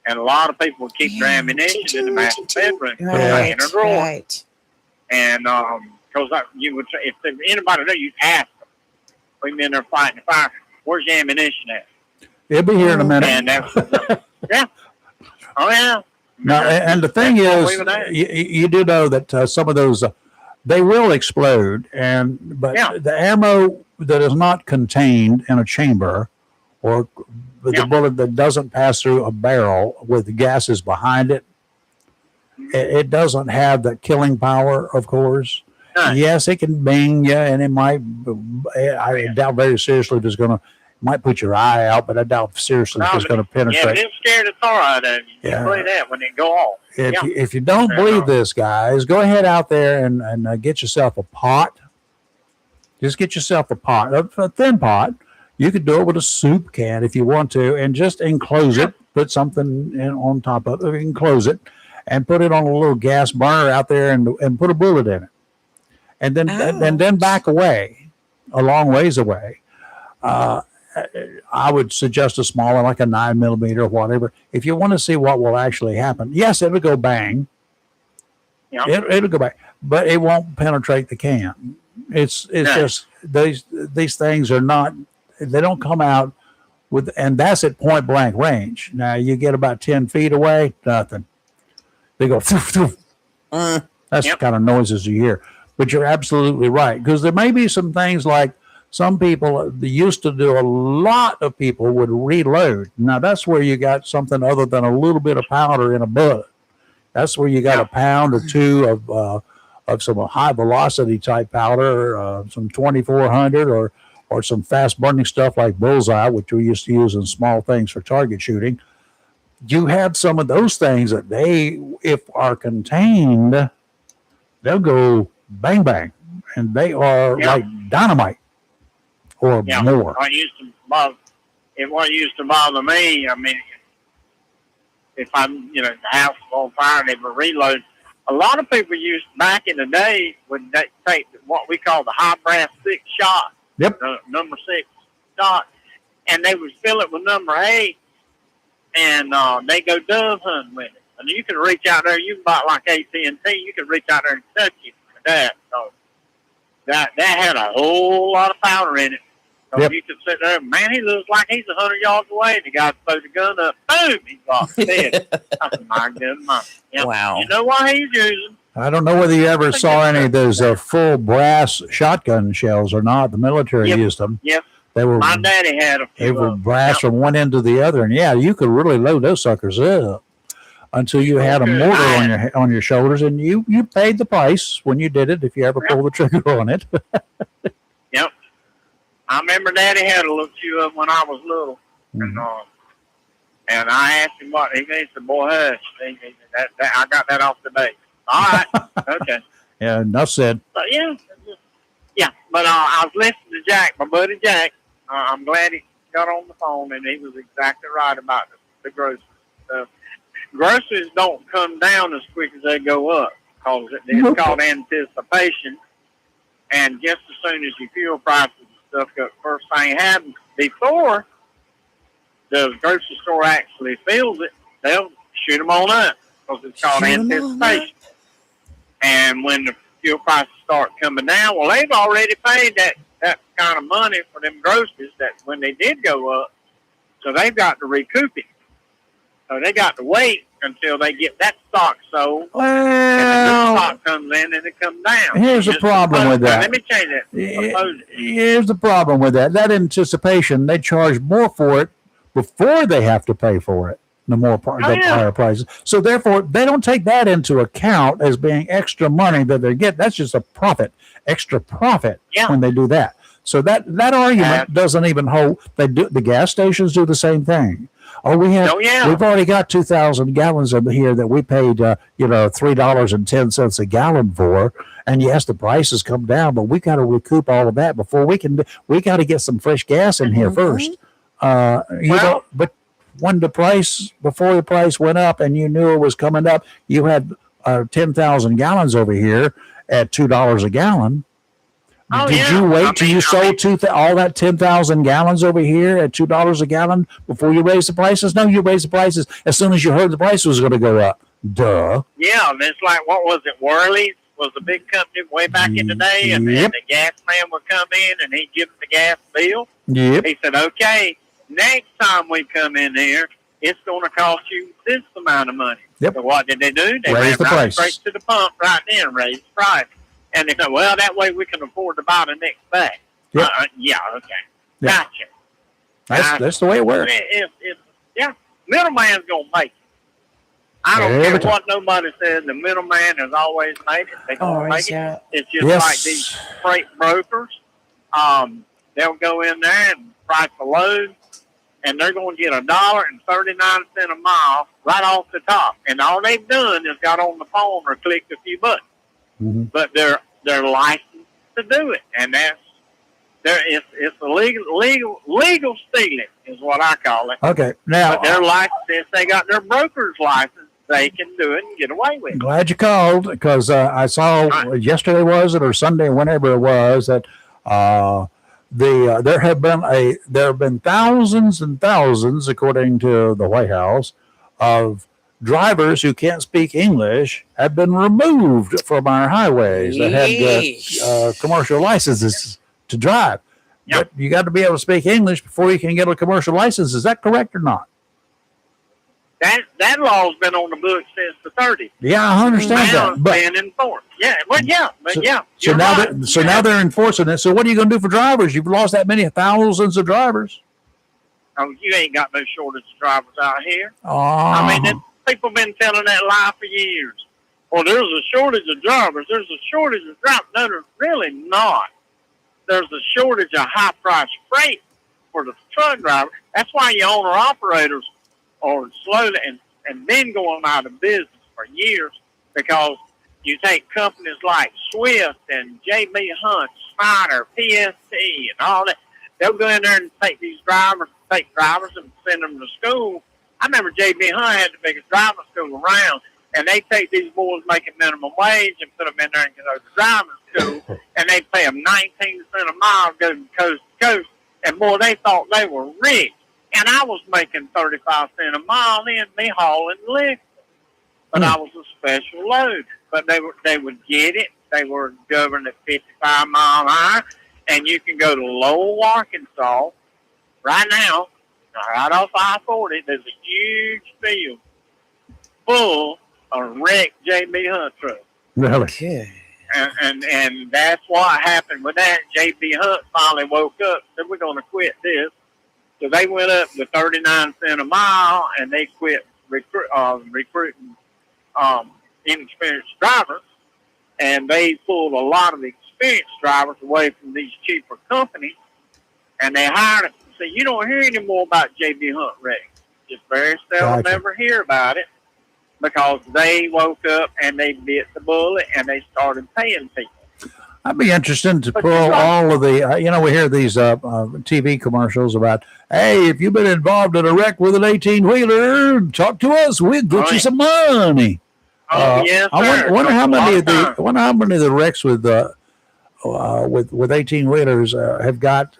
and a lot of people would keep their ammunition in the master bedroom, right, in a drawer. right. And because you would, if anybody knew, you'd ask them. We'd be in there fighting the fire. Where's your ammunition at? It'll be here in a minute. And that was, yeah. Oh yeah. Now, and the thing is, you do know that some of those they will explode, but the ammo that is not contained in a chamber, or the bullet that doesn't pass through a barrel with the gases behind it, it doesn't have the killing power, of course. Yes, it can bang you, and it might. I doubt very seriously if it's going to. Might put your eye out, but I doubt seriously if it's going to penetrate. Yeah, but it scared the tar out of you. You play that when it go off. If you don't believe this, guys, go ahead out there and get yourself a pot. Just get yourself a pot, a thin pot. You could do it with a soup can if you want to, and just enclose it. Put something on top of it, enclose it, and put it on a little gas burner out there, and put a bullet in it, and then back away, a long ways away. I would suggest a smaller, like a 9mm or whatever. If you want to see what will actually happen, yes, it'll go bang. Yeah. It'll go bang, but it won't penetrate the can. It's just these things are not. They don't come out with, and that's at point blank range. Now you get about 10 feet away, nothing. They go. That's the kind of noises you hear. But you're absolutely right, because there may be some things like. Some people used to do, a lot of people would reload. Now, that's where you got something other than a little bit of powder in a bullet. That's where you got a pound or two of some high velocity type powder, some 2400 or some fast burning stuff like bullseye, which we used to use in small things for target shooting. You have some of those things that if are contained, they'll go bang, bang. And they are like dynamite. Or more. It used to bother me. I mean, if I'm, the house was on fire and they were reloading. A lot of people back in the day would take what we call the high brass 6 shot. Yep. Number 6 shot, and they would fill it with number 8, and they go dove hunting with it. And you can reach out there. You can buy like AT&T. You can reach out there and touch it with that. So that had a whole lot of powder in it. So you could sit there, man, he looks like he's 100 yards away. And the guy throws the gun up, boom, he's off dead. I said, my goodness. Wow. You know what he's using. I don't know whether you ever saw any of those full brass shotgun shells or not. The military used them. Yep. They were. My daddy had a few. They were brass from one end to the other, and you could really load those suckers up until you had a mortar on your shoulders, and you paid the price when you did it if you ever pulled the trigger on it. Yep. I remember Daddy had a little few of them when I was little, and I asked him what he said. Boy, hush. I got that off the base. All right, okay. Yeah, enough said. But yeah. But I was listening to Jack, my buddy Jack. I'm glad he got on the phone, and he was exactly right about the groceries. Groceries don't come down as quick as they go up because it's called anticipation. And just as soon as your fuel prices and stuff go, first thing happens before the grocery store actually fills it, they'll shoot them on up because it's called anticipation. And when the fuel prices start coming down, well, they've already paid that kind of money for them groceries that when they did go up, so they've got to recoup it. So they got to wait until they get that stock sold. Well, and the stock comes in and it comes down. Here's the problem with that. Let me change that. Here's the problem with that. That anticipation, they charge more for it before they have to pay for it. the higher prices. So therefore, they don't take that into account as being extra money that they get. That's just extra profit when they do that. So that argument doesn't even hold. The gas stations do the same thing. We've already got 2,000 gallons over here that we paid, $3.10 a gallon for. And yes, the prices come down, but we got to recoup all of that before we got to get some fresh gas in here first. But when before the price went up and you knew it was coming up, you had 10,000 gallons over here at $2 a gallon. Did you wait till you sold all that 10,000 gallons over here at $2 a gallon before you raised the prices? No, you raised the prices as soon as you heard the price was going to go up. Duh. Yeah, and it's like, what was it? Worley's was a big company way back in the day, and the gas man would come in and he'd give them the gas bill. Yep. He said, okay, next time we come in here, it's going to cost you this amount of money. Yep. So what did they do? They raised the price. Straight to the pump right then, raised the price. And they said, well, that way we can afford to buy the next bag. Yep. Yeah, okay. Yep. Gotcha. That's the way it works. Middleman's going to make it. I don't care what nobody says. The middleman has always made it. They're going to make it. It's just like these freight brokers. They'll go in there and price a load, and they're going to get $1.39 a mile right off the top. And all they've done is got on the phone or clicked a few buttons. Mm-hmm. But they're licensed to do it, and it's illegal stealing is what I call it. Okay, now but they're licensed. If they got their broker's license, they can do it and get away with it. Glad you called, because I saw yesterday or Sunday, whenever it was, that there have been thousands and thousands, according to the White House, of drivers who can't speak English have been removed from our highways that had commercial licenses to drive. Yep. But you got to be able to speak English before you can get a commercial license. Is that correct or not? That law's been on the books since the 30s. Yeah, I understand now that. But being enforced. So now they're enforcing it. So what are you going to do for drivers? You've lost that many thousands of drivers. Oh, you ain't got no shortage of drivers out here. Oh. I mean, people been telling that lie for years. Well, there's a shortage of drivers. There's a shortage of drivers. No, there's really not. There's a shortage of high-priced freight for the truck driver. That's why your owner-operators are slowly and been going out of business for years, because you take companies like Swift and J.B. Hunt, Snyder, PST, and all that. They'll go in there and take drivers and send them to school. I remember J.B. Hunt had the biggest driving school around, and they take these boys making minimum wage and put them in there and get over to driving school, and they pay them 19 cents a mile, go from coast to coast, and boy, they thought they were rich. And I was making 35 cents a mile in me hauling liquor, but I was a special load. But they would get it. They were governed at 55 mile an hour, and you can go to Lowell, Arkansas right now, right off I-40. There's a huge field full of wrecked J.B. Hunt trucks. Really? Okay. And that's what happened with that. J.B. Hunt finally woke up and said, we're going to quit this. So they went up to 39 cents a mile, and they quit recruiting inexperienced drivers, and they pulled a lot of experienced drivers away from these cheaper companies, and they hired them. So you don't hear any more about J.B. Hunt wrecks. Just very seldom ever hear about it, because they woke up and they bit the bullet and they started paying people. I'd be interested to pull all of the, we hear these TV commercials about, hey, if you've been involved in a wreck with an 18-wheeler, talk to us. We'll get you some money. Yes, I wonder how many of the wrecks with 18-wheelers have got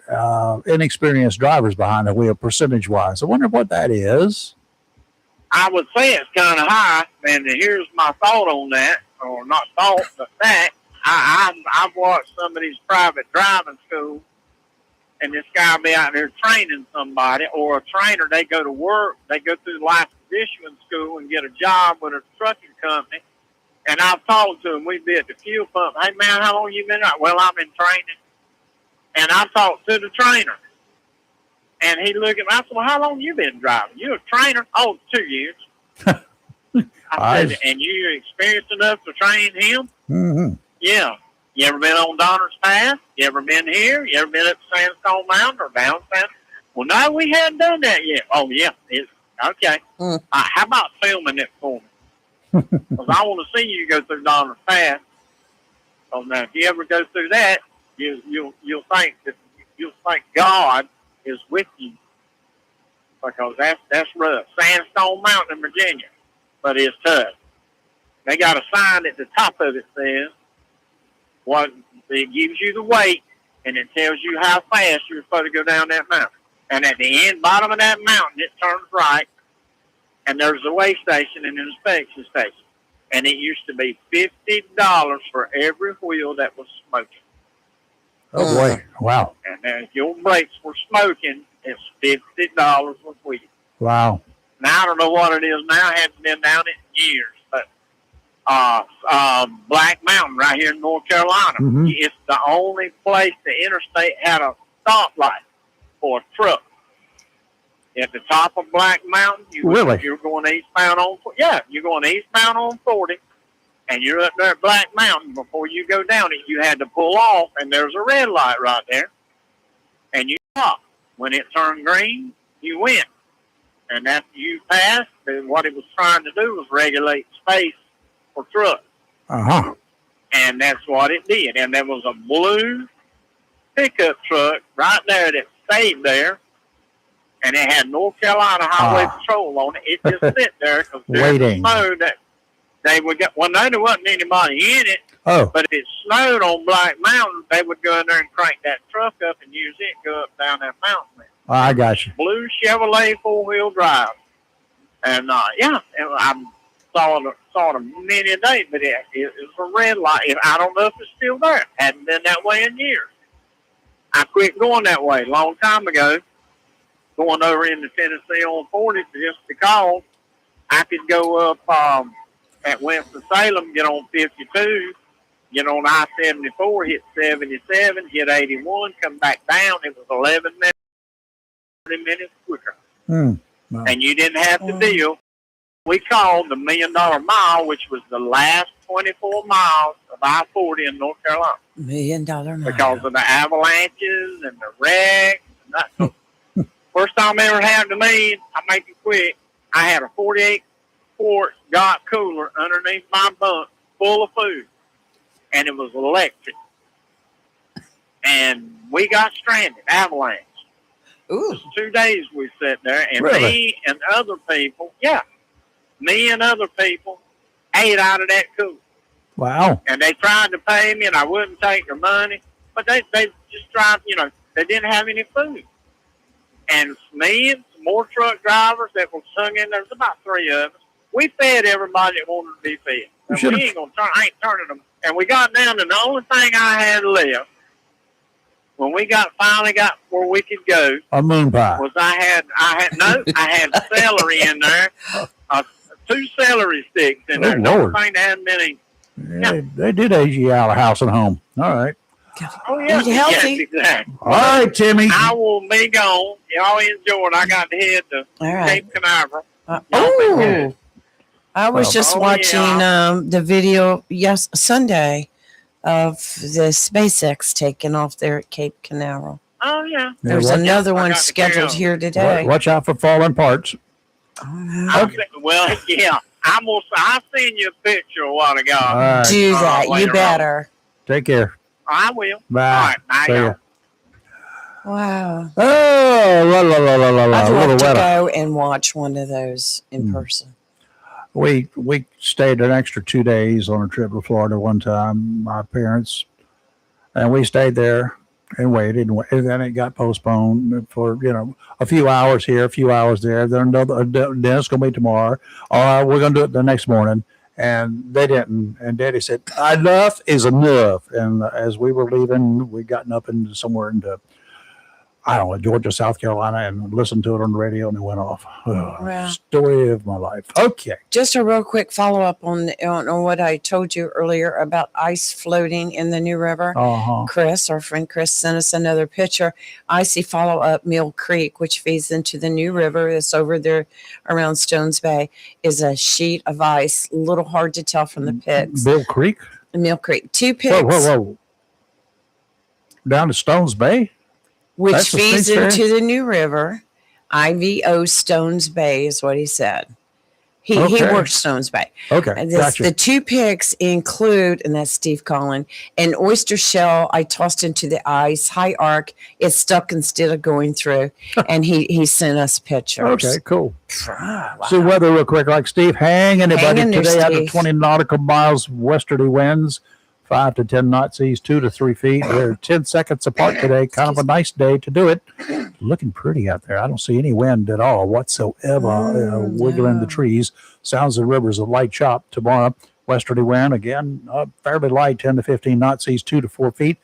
inexperienced drivers behind the wheel, percentage-wise. I wonder what that is. I would say it's kind of high, and here's my thought on that, or not thought, but fact. I've watched some of these private driving schools, and this guy will be out there training somebody, or a trainer. They go to work, they go through license issuing school and get a job with a trucking company. And I've talked to him. We'd be at the fuel pump. Hey, man, how long you been out? Well, I've been training. And I talked to the trainer. And he looked at me. I said, well, how long you been driving? You a trainer? Oh, 2 years. I said, and you experienced enough to train him? Mm-hmm. Yeah. You ever been on Donner's Pass? You ever been here? You ever been up Sandstone Mountain or down Sand? Well, no, we hadn't done that yet. Oh, yeah. Okay. How about filming it for me? Because I want to see you go through Donner's Pass. So now, if you ever go through that, you'll think God is with you, because that's rough. Sandstone Mountain in Virginia, but it's tough. They got a sign at the top of it says what it gives you the weight, and it tells you how fast you're supposed to go down that mountain. And at the bottom of that mountain, it turns right, and there's a weigh station and an inspection station. And it used to be $50 for every wheel that was smoking. Oh boy! Wow! And if your brakes were smoking, it's $50 a wheel. Wow! Now I don't know what it is now. I haven't been down it in years, but Black Mountain right here in North Carolina. Mm-hmm. It's the only place the interstate had a stoplight for a truck. At the top of Black Mountain, you're going eastbound on. Yeah, you're going eastbound on 40, and you're up there at Black Mountain. Before you go down it, you had to pull off, and there's a red light right there, and you stop. When it turned green, you went, and after you passed, what it was trying to do was regulate space for trucks. And that's what it did. And there was a blue pickup truck right there that stayed there, and it had North Carolina Highway Patrol on it. It just sit there because waiting. Snowed that they would get. Well, no, there wasn't anybody in it. But if it snowed on Black Mountain, they would go in there and crank that truck up and use it to go up down that mountain. I got you. Blue Chevrolet 4-wheel drive, and yeah, and I saw it many a day, but it was a red light. I don't know if it's still there. Hadn't been that way in years. I quit going that way a long time ago. Going over into Tennessee on 40 just because I could go up at Winston-Salem, get on 52, get on I-74, hit 77, hit 81, come back down. It was 11 minutes, 30 minutes quicker. Wow. And you didn't have to deal. We called the $1 Million Mile, which was the last 24 miles of I-40 in North Carolina. $1 Million Mile. Because of the avalanches and the wrecks. And first time ever happened to me, I make it quick, I had a 48-quart got cooler underneath my bunk full of food, and it was electric. And we got stranded, avalanche. Ooh. Just 2 days we sat there, and Really? me and other people ate out of that cooler. Wow. And they tried to pay me, and I wouldn't take their money, but they just tried, they didn't have any food. And me and some more truck drivers that was hung in there, was about 3 of us. We fed everybody that wanted to be fed. And we ain't gonna I ain't turning them. And we got down to the only thing I had left when we finally got where we could go. A moon pie. Was I had celery in there, 2 celery sticks in there. Lord. Thing that hadn't been eaten. Yeah, they did age you out of house and home. All right. Oh, yeah. Eat healthy. Yes, exactly. All right, Timmy. I will be gone. Y'all enjoy it. I got to head to Cape Canaveral. Oh, I was just watching yeah. the video Sunday of the SpaceX taking off there at Cape Canaveral. Oh, yeah. There's another one scheduled here today. Watch out for falling parts. Well, yeah. I seen you a picture a while ago. All right. Do that. You better. Take care. I will. Bye. All right. Bye, See y'all. ya. Wow. Oh, la, la, la, la, la, la. I'd A little love to wetter. go and watch one of those in person. We stayed an extra 2 days on a trip to Florida one time, my parents, and we stayed there and waited, and then it got postponed for a few hours here, a few hours there. Then it's going to be tomorrow. All right, we're going to do it the next morning, and they didn't. And Daddy said, "Enough is enough." And as we were leaving, we gotten up into somewhere into I don't know, Georgia, South Carolina, and listened to it on the radio, and it went off. Oh, Wow. Story of my life. Okay. Just a real quick follow up on what I told you earlier about ice floating in the New River. Chris, our friend Chris, sent us another picture. Icy follow up Mill Creek, which feeds into the New River. It's over there around Stones Bay, is a sheet of ice. A little hard to tell from the pics. Mill Creek? Mill Creek. 2 pics. Whoa. Down to Stones Bay? Which That's feeds into the New River. IVO Stones Bay is what he said. He works Stones Bay. Okay, gotcha. The 2 pics include, and that's Steve Collin, an oyster shell I tossed into the ice, high arc. It's stuck instead of going through. And he sent us pictures. Okay, cool. Wow. So weather real quick, like Steve, hang in there, buddy. Hang in there, Today out to Steve. 20 nautical miles westerly winds, 5 to 10 knots east, 2 to 3 feet. They're 10 seconds apart today. Kind of a nice day to do it. Looking pretty out there. I don't see any wind at all whatsoever wiggling the trees. Sounds of rivers of light chop tomorrow. Westerly wind, again, fairly light, 10 to 15 knots east, 2 to 4 feet.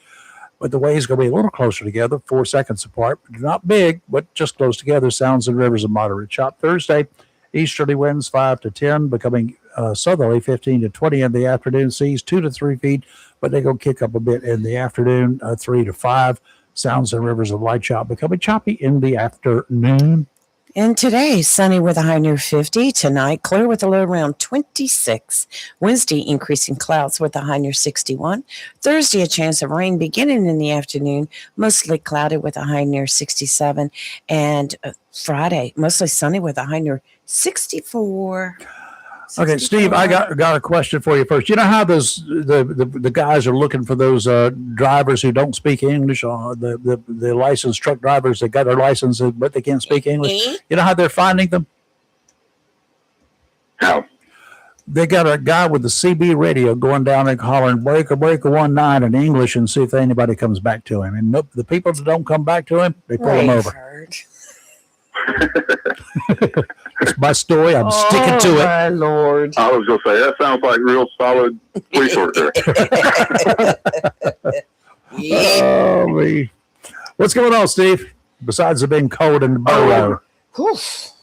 But the waves going to be a little closer together, 4 seconds apart. Not big, but just close together. Sounds and rivers of moderate chop. Thursday, easterly winds 5 to 10, becoming southerly 15 to 20 in the afternoon. Seas 2 to 3 feet, but they go kick up a bit in the afternoon, 3 to 5. Sounds and rivers of light chop becoming choppy in the afternoon. And today, sunny with a high near 50. Tonight, clear with a low around 26. Wednesday, increasing clouds with a high near 61. Thursday, a chance of rain beginning in the afternoon, mostly cloudy with a high near 67. And Friday, mostly sunny with a high near 64. Okay, Steve, I got a question for you first. You know how those the guys are looking for those drivers who don't speak English, the licensed truck drivers that got their license but they can't speak English? You know how they're finding them? How? They got a guy with the CB radio going down and hollering breaker 19 in English and see if anybody comes back to him. And the people that don't come back to him, they pull him over. It's my story. I'm sticking to it. My Lord. I was going to say, that sounds like real solid police work there. Oh, me. What's going on, Steve? Besides it being cold in the burrow.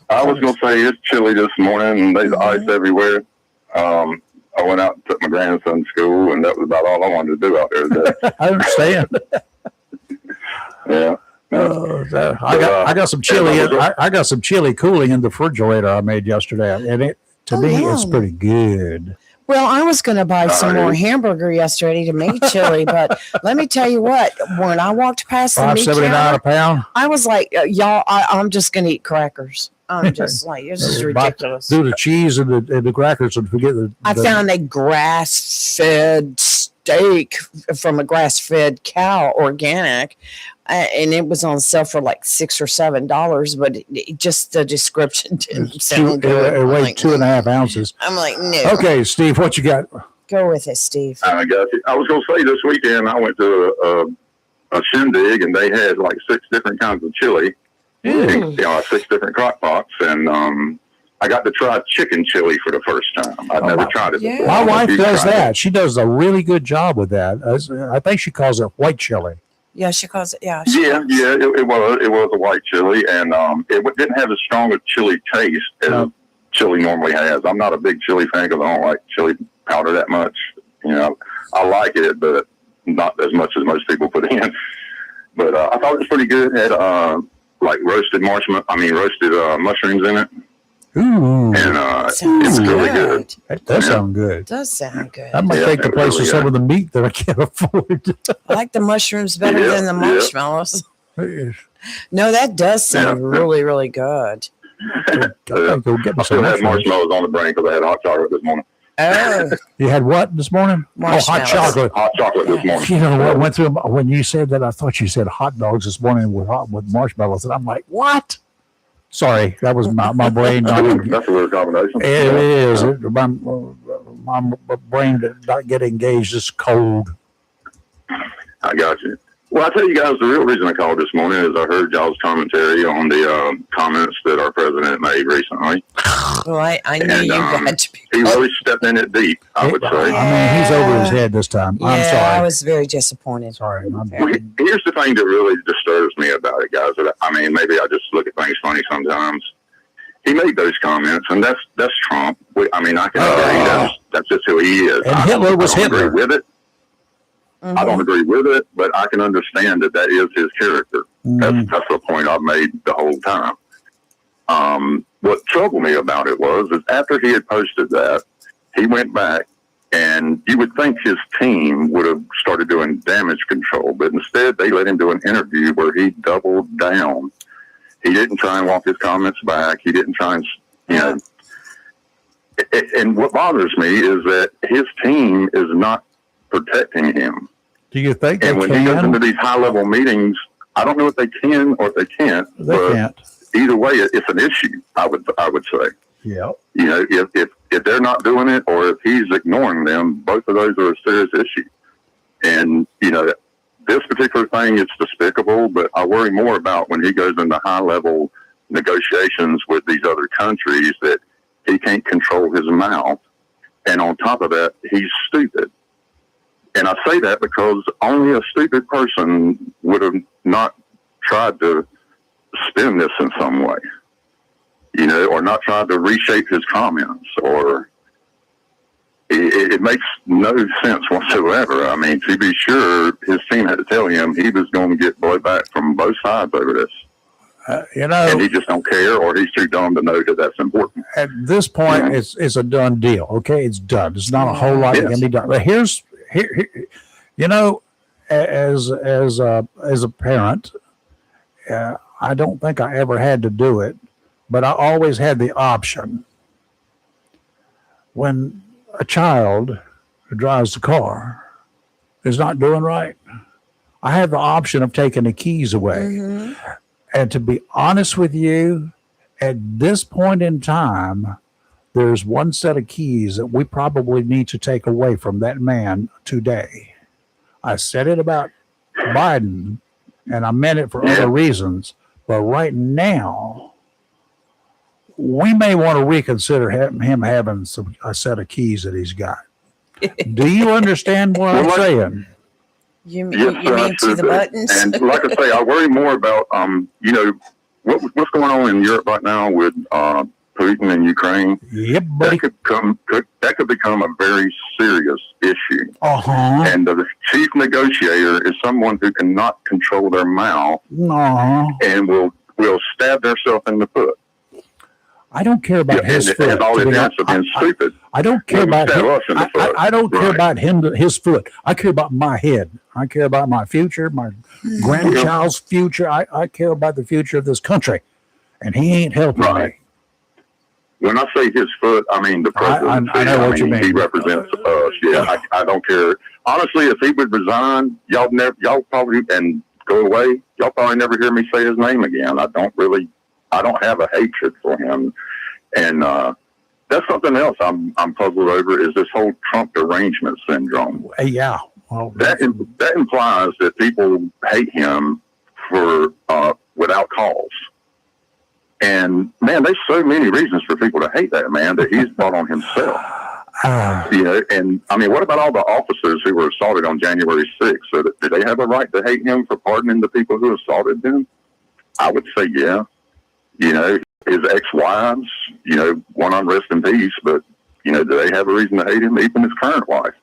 I was going to say, it's chilly this morning, and there's ice everywhere. I went out and took my grandson to school, and that was about all I wanted to do out there today. I understand. Yeah. I got some chili. I got some chili cooling in the refrigerator I made yesterday, and it's pretty good. Well, I was going to buy some more hamburger yesterday to make chili, but let me tell you what. When I walked past the meat $5.79 counter, a pound. I was like, "Y'all, I'm just going to eat crackers." I'm just like, this is ridiculous. Do the cheese and the crackers and forget the. I found a grass-fed steak from a grass-fed cow, organic, and it was on sale for like $6 or $7. But just the description didn't sound good. It weighed 2.5 ounces. I'm like, no. Okay, Steve, what you got? Go with it, Steve. I got you. I was going to say this weekend I went to a shindig, and they had like 6 different kinds of chili. You know, 6 different crock pots, and I got to try chicken chili for the first time. I'd never tried it before. My wife does that. She does a really good job with that. I think she calls it white chili. Yeah, she calls it. Yeah. It was a white chili, and it didn't have as strong a chili taste as chili normally has. I'm not a big chili fan because I don't like chili powder that much. You know, I like it, but not as much as most people put in. But I thought it was pretty good. It had like roasted mushrooms in it. Ooh. And it was really good. That does sound good. It does sound good. I might take the place of some of the meat that I can't afford. I like the mushrooms better than the marshmallows. No, that does sound really, really good. I still had marshmallows on the brain because I had hot chocolate this morning. Oh. You had what this morning? Hot chocolate. Hot chocolate this morning. You know what went through when you said that? I thought you said hot dogs this morning with marshmallows, and I'm like, what? Sorry, that was my brain. That's a weird combination. It is. My brain did not get engaged. It's cold. I got you. Well, I tell you guys, the real reason I called this morning is I heard y'all's commentary on the comments that our president made recently. Well, I knew you had to be. He really stepped in it deep, I would say. I mean, he's over his head this time. Yeah, I'm sorry. I was very disappointed. Sorry. Well, here's the thing that really disturbs me about it, guys. I mean, maybe I just look at things funny sometimes. He made those comments, and that's Trump. I mean, I can agree that's just who he is. And Hitler was Hitler. Hitler. Agree with it. Mm-hmm. I don't agree with it, but I can understand that is his character. Mm-hmm. That's the point I've made the whole time. What troubled me about it is after he had posted that, he went back, and you would think his team would have started doing damage control, but instead they let him do an interview where he doubled down. He didn't try and walk his comments back. He didn't try and, you know. And what bothers me is that his team is not protecting him. Do you think and they when can? he goes into these high-level meetings, I don't know if they can or if they can't. They can't. Either way, it's an issue. I would say. Yeah. You know, if they're not doing it or if he's ignoring them, both of those are a serious issue. And you know, this particular thing is despicable. But I worry more about when he goes into high-level negotiations with these other countries that he can't control his mouth, and on top of that, he's stupid. And I say that because only a stupid person would have not tried to spin this in some way, you know, or not tried to reshape his comments, or it makes no sense whatsoever. I mean, to be sure, his team had to tell him he was going to get blowback from both sides over this. You know, and he just don't care, or he's too dumb to know that that's important. At this point, it's a done deal. Okay, it's done. There's not a whole lot that can be done. But here, you know, as a parent, I don't think I ever had to do it, but I always had the option. When a child who drives the car is not doing right, I have the option of taking the keys away. Mm-hmm. And to be honest with you, at this point in time, there's one set of keys that we probably need to take away from that man today. I said it about Biden, and I meant it for other reasons. But right now, we may want to reconsider him having a set of keys that he's got. Do you understand what I'm saying? You mean to the buttons? And like I say, I worry more about, you know, what's going on in Europe right now with Putin and Ukraine. Yep, buddy. That could become a very serious issue. Uh-huh. And the chief negotiator is someone who cannot control their mouth and will stab themselves in the foot. I don't care about his foot. And all it has been stupid. I don't care about him. I don't care about his foot. I care about my head. I care about my future, my grandchild's future. I care about the future of this country. And he ain't helping me. When I say his foot, I mean the president. I know what you mean. He represents us. Yeah, I don't care. Honestly, if he would resign, y'all probably, and go away, y'all probably never hear me say his name again. I don't have a hatred for him. And that's something else I'm puzzled over is this whole Trump derangement syndrome. Yeah. Well, that implies that people hate him for without cause. And man, there's so many reasons for people to hate that man that he's brought on himself. You know, and I mean, what about all the officers who were assaulted on January 6th? So do they have a right to hate him for pardoning the people who assaulted them? I would say, yeah. You know, his ex-wives, you know, one on rest in peace, but, you know, do they have a reason to hate him? Even his current wife.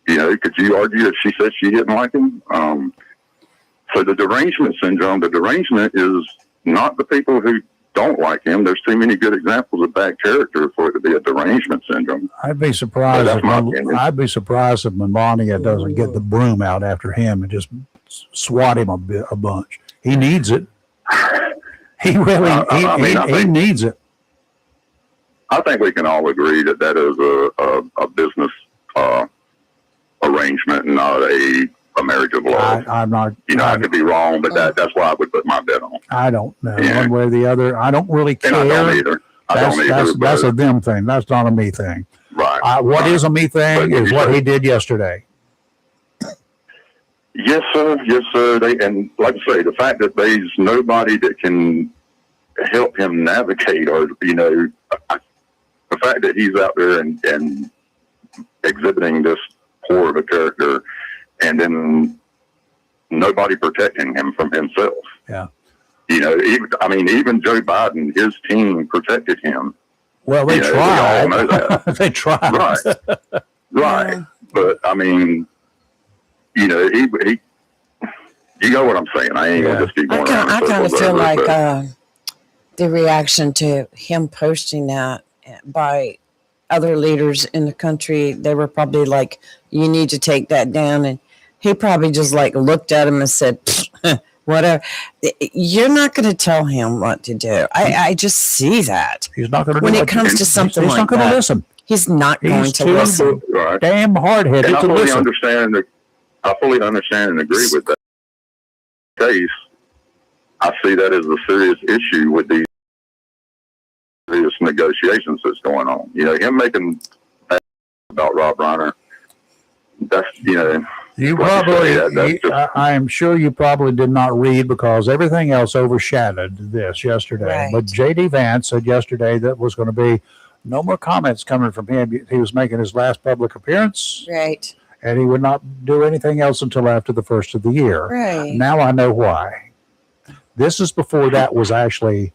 You know, could you argue if she said she didn't like him? So the derangement syndrome, the derangement is not the people who don't like him. There's too many good examples of bad character for it to be a derangement syndrome. I'd be surprised if Melania doesn't get the broom out after him and just swat him a bunch. He needs it. He really he needs it. I think we can all agree that is a business arrangement, not a marriage of love. I'm not. You know, I could be wrong, but that's why I would put my bet on. I don't know one way or the other. I don't really care. And I don't either. That's a them thing. That's not a me thing. Right. What is a me thing is what he did yesterday. Yes, sir. Yes, sir. And like I say, the fact that there's nobody that can help him navigate, or the fact that he's out there and exhibiting this poor of a character, and then nobody protecting him from himself. Yeah. Even Joe Biden, his team protected him. Well, they tried. We all know that. They tried. Right. Right. Yeah. But he you know what I'm saying. I ain't gonna just keep going around. I kind of feel like but the reaction to him posting that by other leaders in the country, they were probably like, you need to take that down. And he probably just like looked at him and said, whatever. You're not going to tell him what to do. I just see that. He's not going to do when it it comes to something he's like not going to listen. He's not going to listen. right. Damn hard-headed And I to fully listen. understand and agree with that case. I see that as a serious issue with these serious negotiations that's going on. Him making about Rob Reiner. That's You like probably, you say, that's I'm sure you probably did not read because everything else overshadowed this yesterday. Right. But J.D. Vance said yesterday that was going to be no more comments coming from him. He was making his last public appearance, Right. and he would not do anything else until after the first of the year. Right. Now I know why. This is before that was actually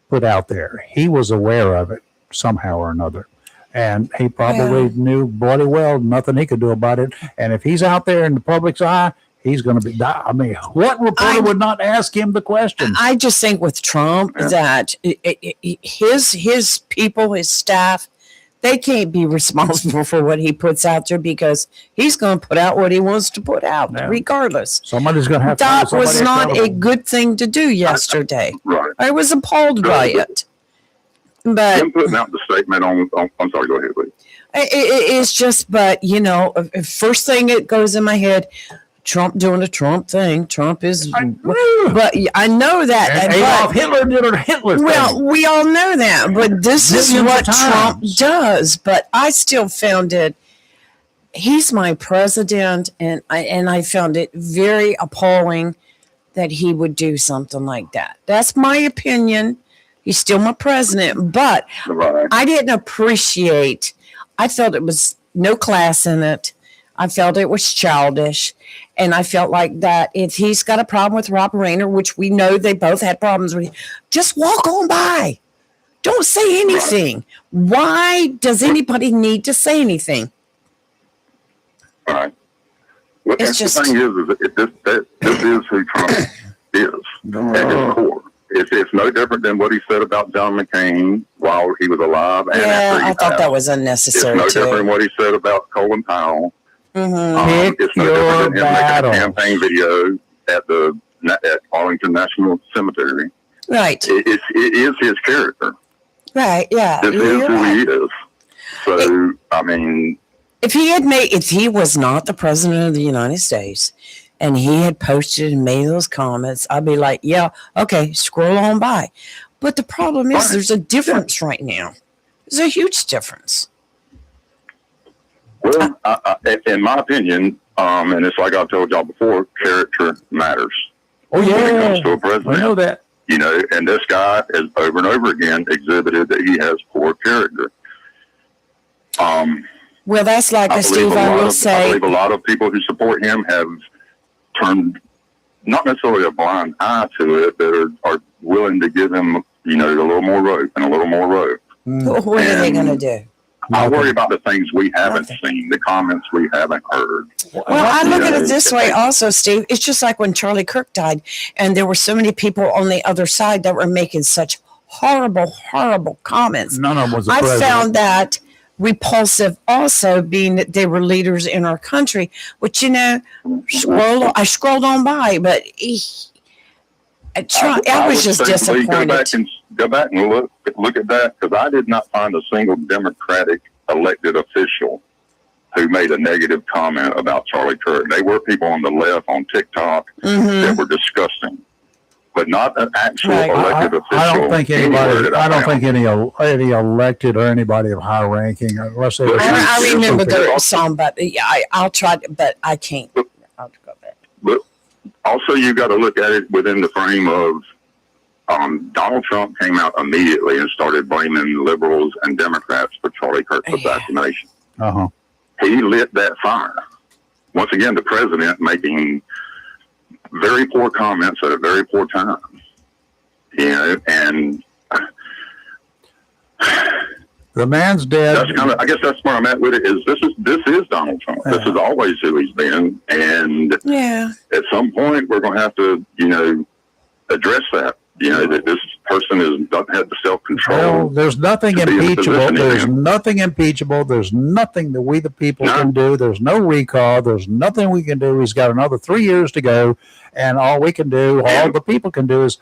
put out there. He was aware of it somehow or another. And he probably knew bloody well nothing he could do about it. And if he's out there in the public's eye, he's going to be. I mean, what reporter would not ask him the question? I just think with Trump that his people, his staff, they can't be responsible for what he puts out there because he's going to put out what he wants to put out, regardless. Somebody's going to have to. That was not a good thing to do yesterday. right. I was appalled by it. But Him putting out the statement on I'm sorry, go ahead, please. it's just, but first thing that goes in my head, Trump doing a Trump thing. Trump is, but I know that. And Adolf Hitler did a Hitler thing. Well, we all know that, but this is Millions what of Trump times. does. But I still found it. He's my president, and I found it very appalling that he would do something like that. That's my opinion. He's still my president, but Right. I didn't appreciate. I felt it was no class in it. I felt it was childish. And I felt like that if he's got a problem with Rob Reiner, which we know they both had problems with, just walk on by. Don't say anything. Why does anybody need to say anything? Right. Well, It's that's just- the thing is this is who Trump is at his core. It's no different than what he said about John McCain while he was alive. And Yeah, after he I thought that passed. was It's unnecessary no different too. than what he said about Colin Powell. Mm-hmm. Pick It's no your different than him making battles. a campaign video at Arlington National Cemetery. Right, It is his character. right, yeah. This is You're who right. he is. So, I mean, If he was not the president of the United States and he had posted and made those comments, I'd be like, yeah, okay, scroll on by. But the problem is there's a difference right now. There's a huge difference. well, in my opinion, and it's like I've told y'all before, character matters. Oh, When it yeah. comes to a I president. know that. And this guy has over and over again exhibited that he has poor character. Well, that's like Steve, I will I say. believe a lot of people who support him have turned not necessarily a blind eye to it, but are willing to give him, a little more rope and a little more rope. What are they going to do? I worry about the things we haven't seen, the comments we haven't heard. Well, I look at it this way Yeah. also, Steve. It's just like when Charlie Kirk died, and there were so many people on the other side that were making such horrible, horrible comments. None of them was the I president. found that repulsive also, being that they were leaders in our country. But I scrolled on by, but I was just would say, disappointed. Go back and look at that, because I did not find a single Democratic elected official who made a negative comment about Charlie Kirk. They were people on the left on TikTok that were disgusting, but not an actual Right. elected official. I don't think anywhere anybody. that I don't found. think any elected or anybody of high ranking, unless they. I remember Here's the song, but I'll try, but I can't. I'll go back. But also, you got to look at it within the frame of Donald Trump came out immediately and started blaming liberals and Democrats for Charlie Kirk's assassination. Uh-huh. He lit that fire. Once again, the president making very poor comments at a very poor time. You know, and the man's dead. That's kind of, I guess that's where I'm at with it. This is Donald Trump. This is always who he's been, and at some point we're going to have to, address that. That this person doesn't have the self-control. Well, there's nothing impeachable. There's nothing impeachable. There's nothing that we the people can do. There's no recall. There's nothing we can do. He's got another 3 years to go, and all we can do, all the people can do, is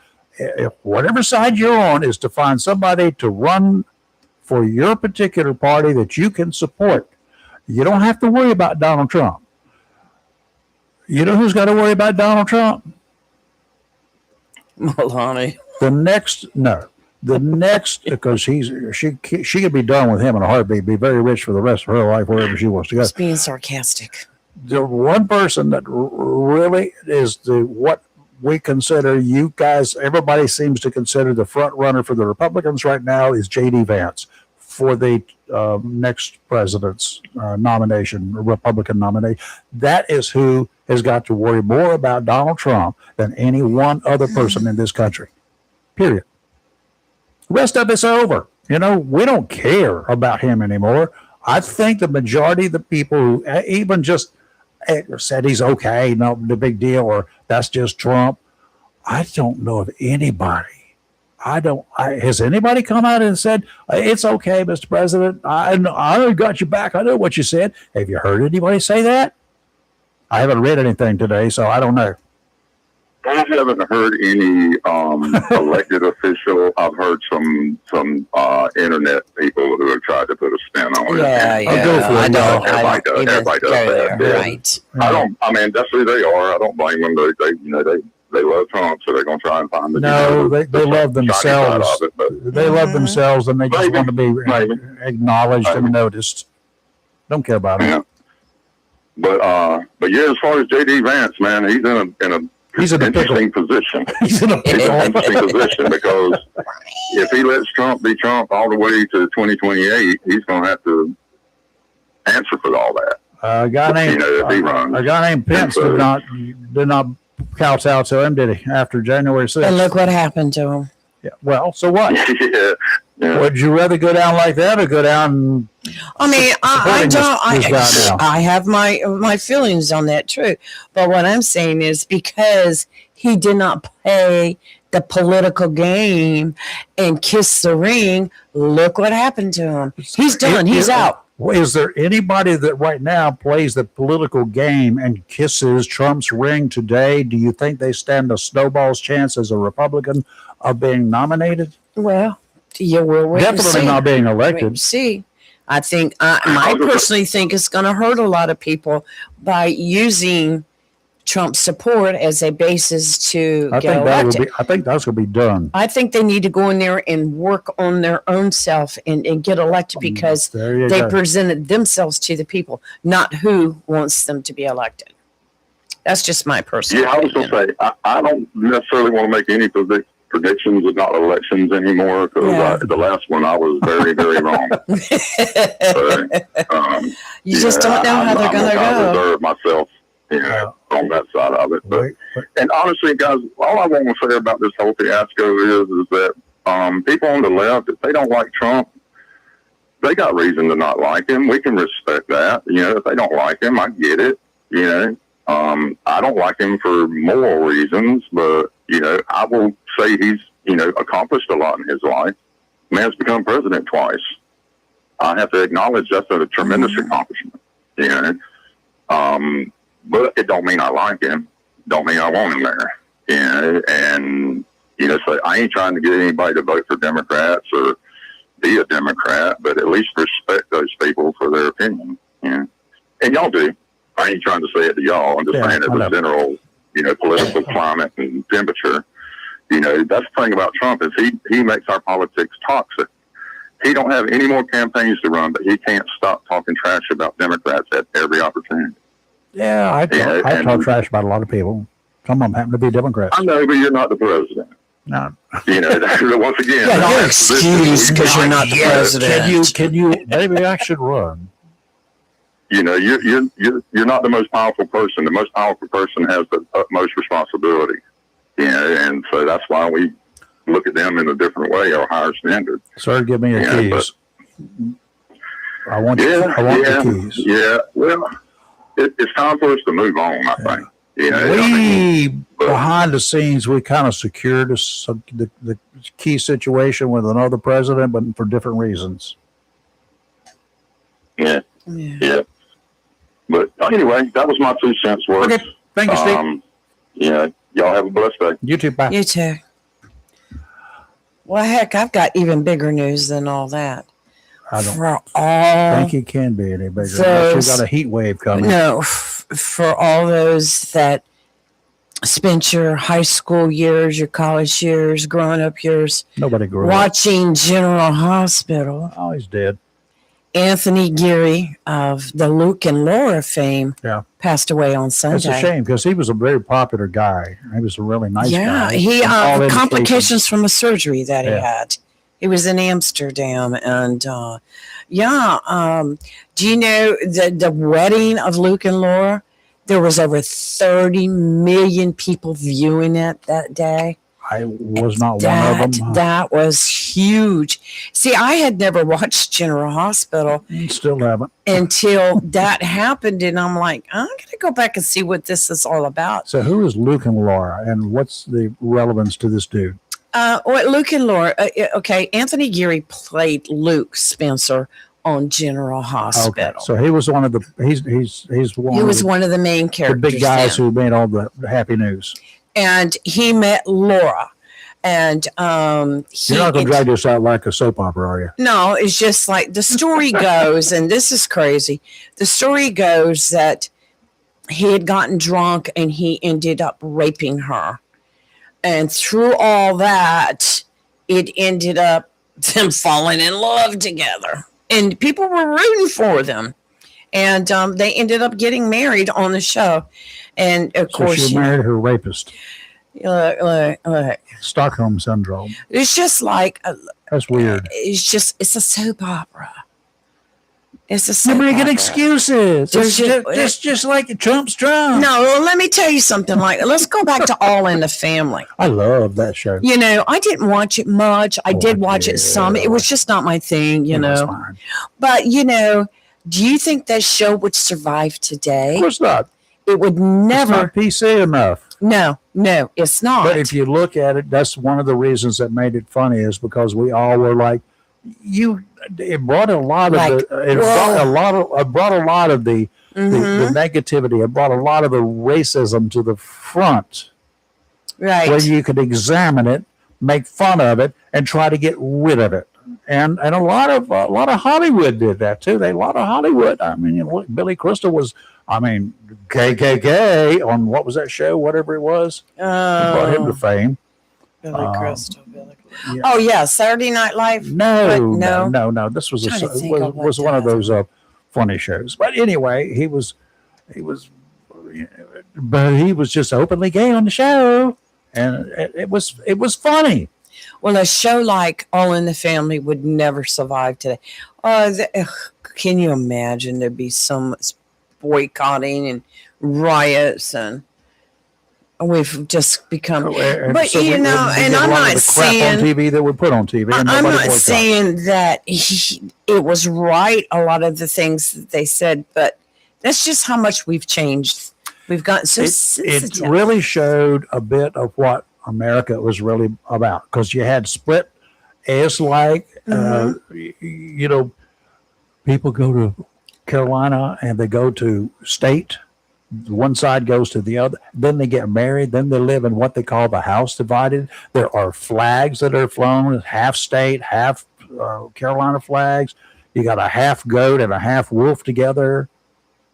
whatever side you're on, is to find somebody to run for your particular party that you can support. You don't have to worry about Donald Trump. You know who's got to worry about Donald Trump? Maloney. The next, because she could be done with him in a heartbeat, be very rich for the rest of her life wherever she wants to go. Just being sarcastic. The one person that really is what we consider, you guys, everybody seems to consider the front runner for the Republicans right now is J.D. Vance for the next president's nomination, Republican nominee. That is who has got to worry more about Donald Trump than any one other person in this country. Period. The rest of it's over. We don't care about him anymore. I think the majority of the people who even just said he's okay, no big deal, or that's just Trump. I don't know of anybody. Has anybody come out and said, it's okay, Mr. President? I got your back. I know what you said. Have you heard anybody say that? I haven't read anything today, so I don't know. I haven't heard any elected official. I've heard some internet people who have tried to put a spin on it. I don't. Everybody does that. Right. I mean, that's who they are. I don't blame them. They love Trump, so they're going to try and find the they love themselves. They love themselves, and they just want to be acknowledged and noticed. Don't care about it. But yeah, as far as J.D. Vance, man, he's in an interesting position. He's in a interesting position because if he lets Trump be Trump all the way to 2028, he's going to have to answer for all that. A guy named Pence did not kowtow out to him, did he? After January 6th. And look what happened to him. Yeah. Well, so what? Would you rather go down like that or go down? I mean, I have my feelings on that too. But what I'm saying is because he did not play the political game and kiss the ring, look what happened to him. He's done. He's out. Is there anybody that right now plays the political game and kisses Trump's ring today? Do you think they stand a snowball's chance as a Republican of being nominated? Well, we're definitely not being elected. See, I think I personally think it's going to hurt a lot of people by using Trump's support as a basis to get elected. I think that's going to be done. I think they need to go in there and work on their own self and get elected because they presented themselves to the people, not who wants them to be elected. That's just my personal opinion. I was going to say, I don't necessarily want to make any predictions of not elections anymore because the last one I was very, very wrong. You just don't know how they're going to go. I reserve myself on that side of it. But, and honestly, guys, all I want to say about this whole fiasco is that people on the left, if they don't like Trump, they got reason to not like him. We can respect that. If they don't like him, I get it. I don't like him for moral reasons, but, I will say he's, accomplished a lot in his life. Man's become president twice. I have to acknowledge that's a tremendous accomplishment, but it don't mean I like him. Don't mean I want him there. And, so I ain't trying to get anybody to vote for Democrats or be a Democrat, but at least respect those people for their opinion. And y'all do. I ain't trying to say it to y'all. I'm just saying as a general, political climate and temperature. That's the thing about Trump is he makes our politics toxic. He don't have any more campaigns to run, but he can't stop talking trash about Democrats at every opportunity. Yeah, I talk trash about a lot of people. Some of them happen to be Democrats. I know, but you're not the president. No. You know, once again, Yeah, that's- you're excused because you're not the president. Can you, maybe I should run. you know, you're not the most powerful person. The most powerful person has the utmost responsibility. Yeah, and so that's why we look at them in a different way, or higher standard. Sir, give me your keys. I want the keys. Yeah, well, it's time for us to move on, I think. You know, behind the scenes, we kind of secured the key situation with another president, but for different reasons. Yeah. But anyway, that was my 2 cents worth. Okay, thank you, Steve. Yeah, y'all have a blessed day. You too, bye. You too. Well, heck, I've got even bigger news than all that. I don't For all think it can be any bigger. Unless you got a heat wave coming. No, for all those that spent your high school years, your college years, growing up years, Nobody grew up. watching General Hospital, Oh, he's dead. Anthony Geary of the Luke and Laura fame passed away on Sunday. It's a shame because he was a very popular guy. He was a really nice guy. Yeah, he complications from a surgery that he had. He was in Amsterdam, and do you know the wedding of Luke and Laura? There was over 30 million people viewing it that day. I was not one of them. That was huge. See, I had never watched General Hospital. Still haven't. Until that happened, and I'm like, I'm going to go back and see what this is all about. So who is Luke and Laura, and what's the relevance to this dude? Luke and Laura, okay, Anthony Geary played Luke Spencer on General Hospital. Okay. So he was one of the, one of the main characters. The big guys who made all the happy news. And he met Laura. And you're not going to drag this out like a soap opera, are you? No, it's just like the story goes, and this is crazy. The story goes that he had gotten drunk and he ended up raping her. And through all that, it ended up them falling in love together. And people were rooting for them. And they ended up getting married on the show. And of course, she married her rapist. Look. Stockholm syndrome. It's just like that's weird. It's a soap opera. It's a soap opera. Making excuses. It's just like Trump's Trump. No, well, let me tell you something. Like, let's go back to All in the Family. I love that show. You know, I didn't watch it much. I did watch it some. It was just not my thing. You know, but you know. Do you think that show would survive today? Of course not. It would never. It's not PC enough. No, it's not. But if you look at it, that's one of the reasons that made it funny is because we all were like, it brought a lot of brought a lot of the negativity. It brought a lot of the racism to the front. Right. Where you could examine it, make fun of it, and try to get rid of it. And a lot of Hollywood did that too. A lot of Hollywood. I mean, Billy Crystal was, KKK on what was that show? Whatever it was, brought him to fame. Billy Crystal. Yeah. Oh yeah, Saturday Night Live. No. This was was one of those funny shows. But anyway, he was just openly gay on the show, and it was funny. Well, a show like All in the Family would never survive today. Can you imagine? There'd be so much boycotting and riots, and we've just become. But so you know, and I'm not saying on TV that we put on TV. I'm not saying that it was right. A lot of the things that they said, but that's just how much we've changed. We've gotten so sensitive. It really showed a bit of what America was really about, because you had split. It's like you know, people go to Carolina and they go to state. One side goes to the other. Then they get married. Then they live in what they call the house divided. There are flags that are flown, half state, half Carolina flags. You got a half goat and a half wolf together.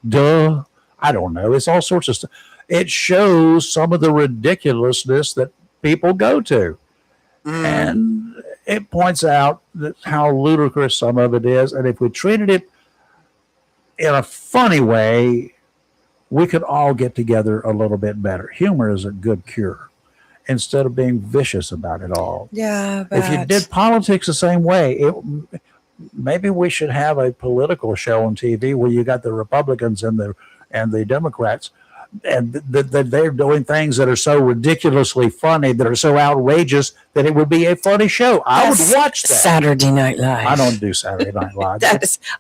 Duh. I don't know. It's all sorts of stuff. It shows some of the ridiculousness that people go to. And it points out that how ludicrous some of it is. And if we treated it in a funny way, we could all get together a little bit better. Humor is a good cure instead of being vicious about it all. Yeah, but If you did politics the same way, maybe we should have a political show on TV where you got the Republicans and the Democrats, and they're doing things that are so ridiculously funny, that are so outrageous that it would be a funny show. I would watch that. Saturday Night Live. I don't do Saturday Night Live.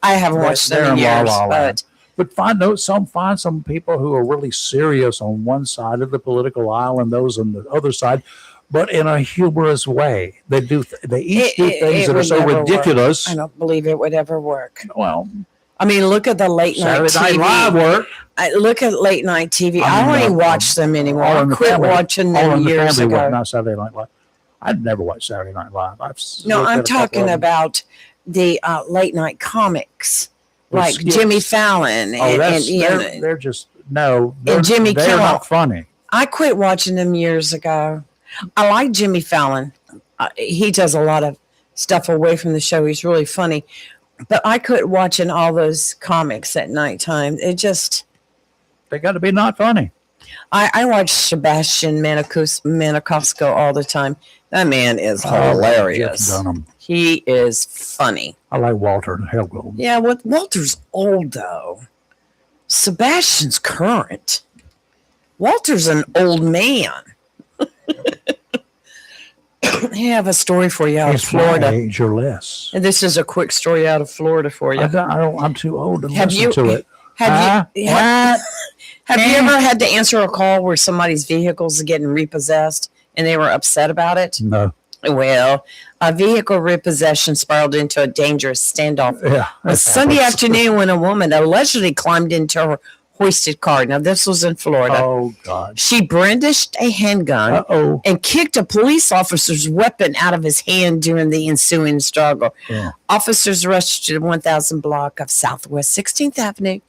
I haven't watched them in years, but find some people who are really serious on one side of the political aisle and those on the other side, but in a humorous way. They each do things that are so ridiculous. I don't believe it would ever work. Well, I mean, look at the late night Saturday TV. Night Live work. Look at late night TV. I don't even watch them anymore. I quit watching them years ago. Not Saturday Night Live. I'd never watched Saturday Night Live. I'm talking about the late night comics, like Jimmy Fallon. They're just no. And Jimmy Kimmel. They're not funny. I quit watching them years ago. I like Jimmy Fallon. He does a lot of stuff away from the show. He's really funny. But I quit watching all those comics at nighttime. They got to be not funny. I watch Sebastian Maniscalco all the time. That man is hilarious. He is funny. I like Walter and Helgold. Yeah, Walter's old though. Sebastian's current. Walter's an old man. I have a story for you out of Florida. My age or less. And this is a quick story out of Florida for you. I'm too old to listen to it. Have you ever had to answer a call where somebody's vehicles are getting repossessed and they were upset about it? No. Well, a vehicle repossession spiraled into a dangerous standoff. Yeah. A Sunday afternoon when a woman allegedly climbed into her hoisted car. Now, this was in Florida. Oh, God. She brandished a handgun and kicked a police officer's weapon out of his hand during the ensuing struggle. Yeah. Officers rushed to the 1000 block of Southwest 16th Avenue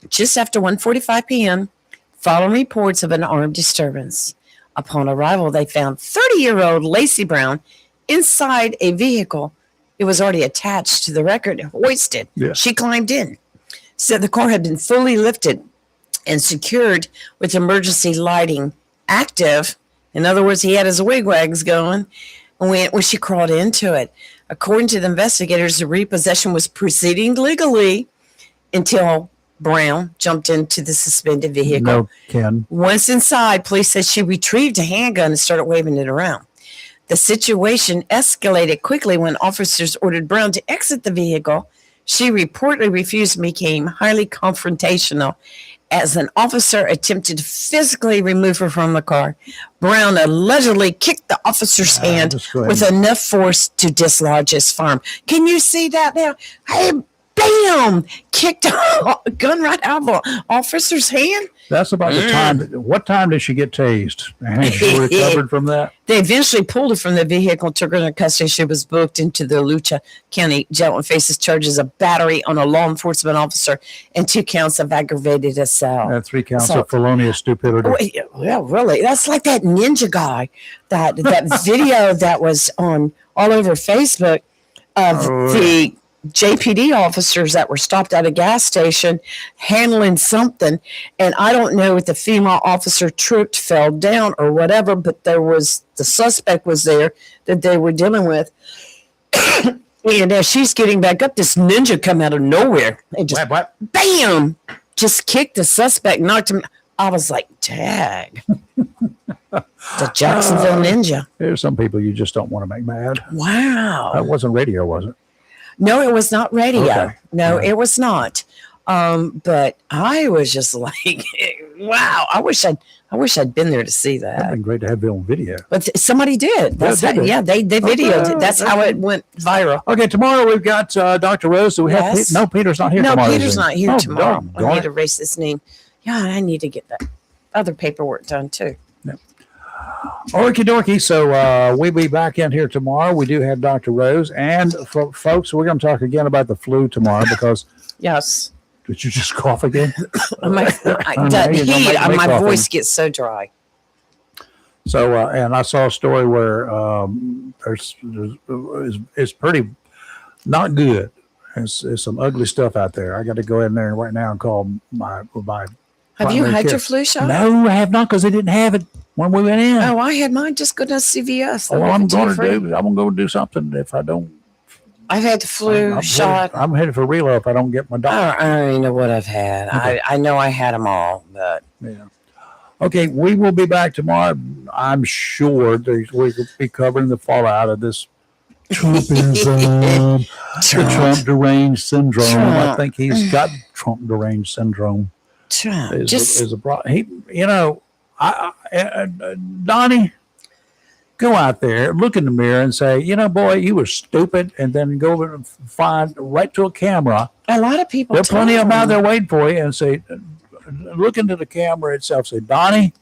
just after 1:45 p.m. following reports of an armed disturbance. Upon arrival, they found 30-year-old Lacey Brown inside a vehicle. It was already attached to the record, hoisted. Yeah. She climbed in. Said the car had been fully lifted and secured with emergency lighting active. In other words, he had his wigwags going when she crawled into it. According to the investigators, the repossession was proceeding legally until Brown jumped into the suspended vehicle. No, Ken. Once inside, police said she retrieved a handgun and started waving it around. The situation escalated quickly when officers ordered Brown to exit the vehicle. She reportedly refused and became highly confrontational as an officer attempted to physically remove her from the car. Brown allegedly kicked the officer's hand with enough force to dislodge his firearm. Can you see that now? Hey, bam! Kicked a gun right out of the officer's hand. That's about the time. What time did she get tased? And she recovered from that? They eventually pulled her from the vehicle and took her into custody. She was booked into the Lucha County Jail and faces charges of battery on a law enforcement officer and 2 counts of aggravated assault. And 3 counts of felonious stupidity. Well, really, that's like that ninja guy, that video that was on all over Facebook of the JPD officers that were stopped at a gas station handling something, and I don't know if the female officer tripped, fell down, or whatever, but the suspect was there that they were dealing with. And as she's getting back up, this ninja come out of nowhere and just bam, just kicked the suspect, knocked him. I was like, tag. The Jacksonville Ninja. There's some people you just don't want to make mad. Wow. That wasn't radio, was it? No, it was not radio. Okay. No, it was not. But I was just like, wow, I wish I'd been there to see that. That'd been great to have it on video. But somebody did. That's they videoed it. That's how it went viral. Okay, tomorrow we've got Dr. Rose. Do we have no, Peter's not here tomorrow. No, Peter's not here tomorrow. I need to to erase this name. Yeah, I need to get that other paperwork done too. Okie dokie. So we'll be back in here tomorrow. We do have Dr. Rose. And folks, we're going to talk again about the flu tomorrow because. Yes. Did you just cough again? My voice gets so dry. So, and I saw a story where it's pretty not good. There's some ugly stuff out there. I got to go in there right now and call my Have you primary had care. your flu shot? No, I have not, because they didn't have it when we went in. Oh, I had mine. Just go to CVS. Well, I'm going to go do something if I don't. I've had the flu shot. I'm headed for real if I don't get my doctor. I don't even know what I've had. Okay. I know I had them all, but Yeah. Okay, we will be back tomorrow. I'm sure we'll be covering the fallout of this Trumpism, the Trump deranged syndrome. I think he's got Trump deranged syndrome. Trump Is a problem. He, Donnie, go out there, look in the mirror, and say, boy, you were stupid, and then go over and find right to a camera. a lot of people. There are plenty of them out there waiting for you, and say, look into the camera itself. Say, Donnie,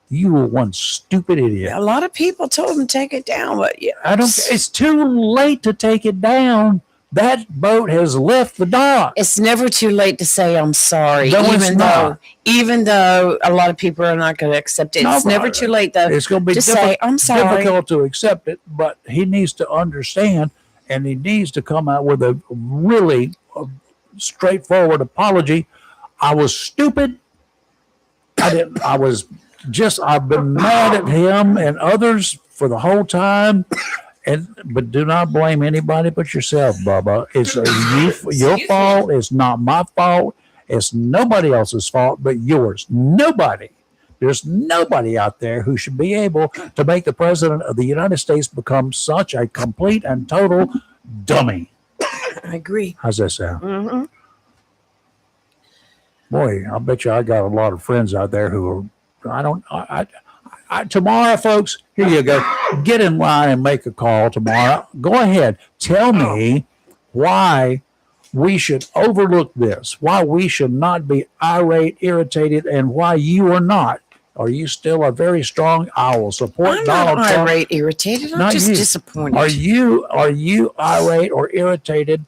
you were one stupid idiot. A lot of people told him to take it down, but yeah, I don't. It's too late to take it down. That boat has left the dock. it's never too late to say I'm sorry. No, it's not. Even though a lot of people are not going to accept it, it's never too late though. It's going to be to say I'm sorry. difficult to accept it, but he needs to understand, and he needs to come out with a really straightforward apology. I was stupid. I've been mad at him and others for the whole time. But do not blame anybody but yourself, Bubba. It's your fault. It's not my fault. It's nobody else's fault but yours. Nobody. There's nobody out there who should be able to make the president of the United States become such a complete and total dummy. I agree. How's that sound? Mm-hmm. Boy, I bet you I got a lot of friends out there who are, tomorrow, folks, here you go. Get in line and make a call tomorrow. Go ahead. Tell me why we should overlook this, why we should not be irate, irritated, and why you are not. Are you still a very strong, I will support I'm Donald not Trump? irate, irritated. I'm Not just you. disappointed. Are you irate or irritated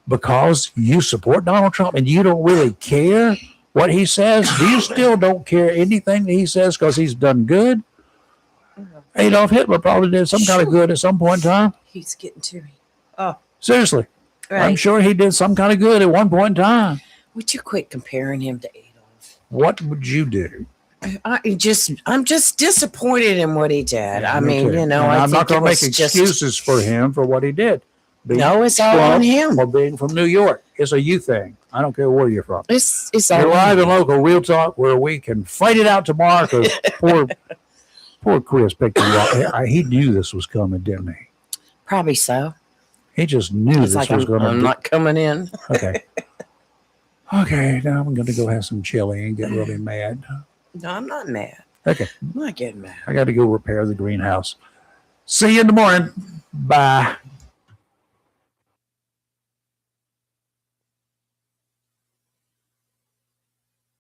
because you support Donald Trump and you don't really care what he says? Do you still don't care anything that he says because he's done good? Adolf Hitler probably did some kind of good at some point in time. He's getting to me. Oh, Seriously. right. I'm sure he did some kind of good at one point in time. Would you quit comparing him to Adolf? What would you do? I'm just disappointed in what he did. I Me mean, too. And I I'm not think going it to make was just excuses for him for what he did. No, it's all on him. Or being from New York. It's a you thing. I don't care where you're from. It's You're all on live him. and local, real talk, where we can fight it out tomorrow. Because poor Chris picked him up. He knew this was coming, didn't he? Probably so. He just knew It's this like was going to. I'm not coming in. Okay. Okay. Now I'm going to go have some chili and get really mad. No, I'm not mad. Okay. I'm not getting mad. I got to go repair the greenhouse. See you in the morning. Bye.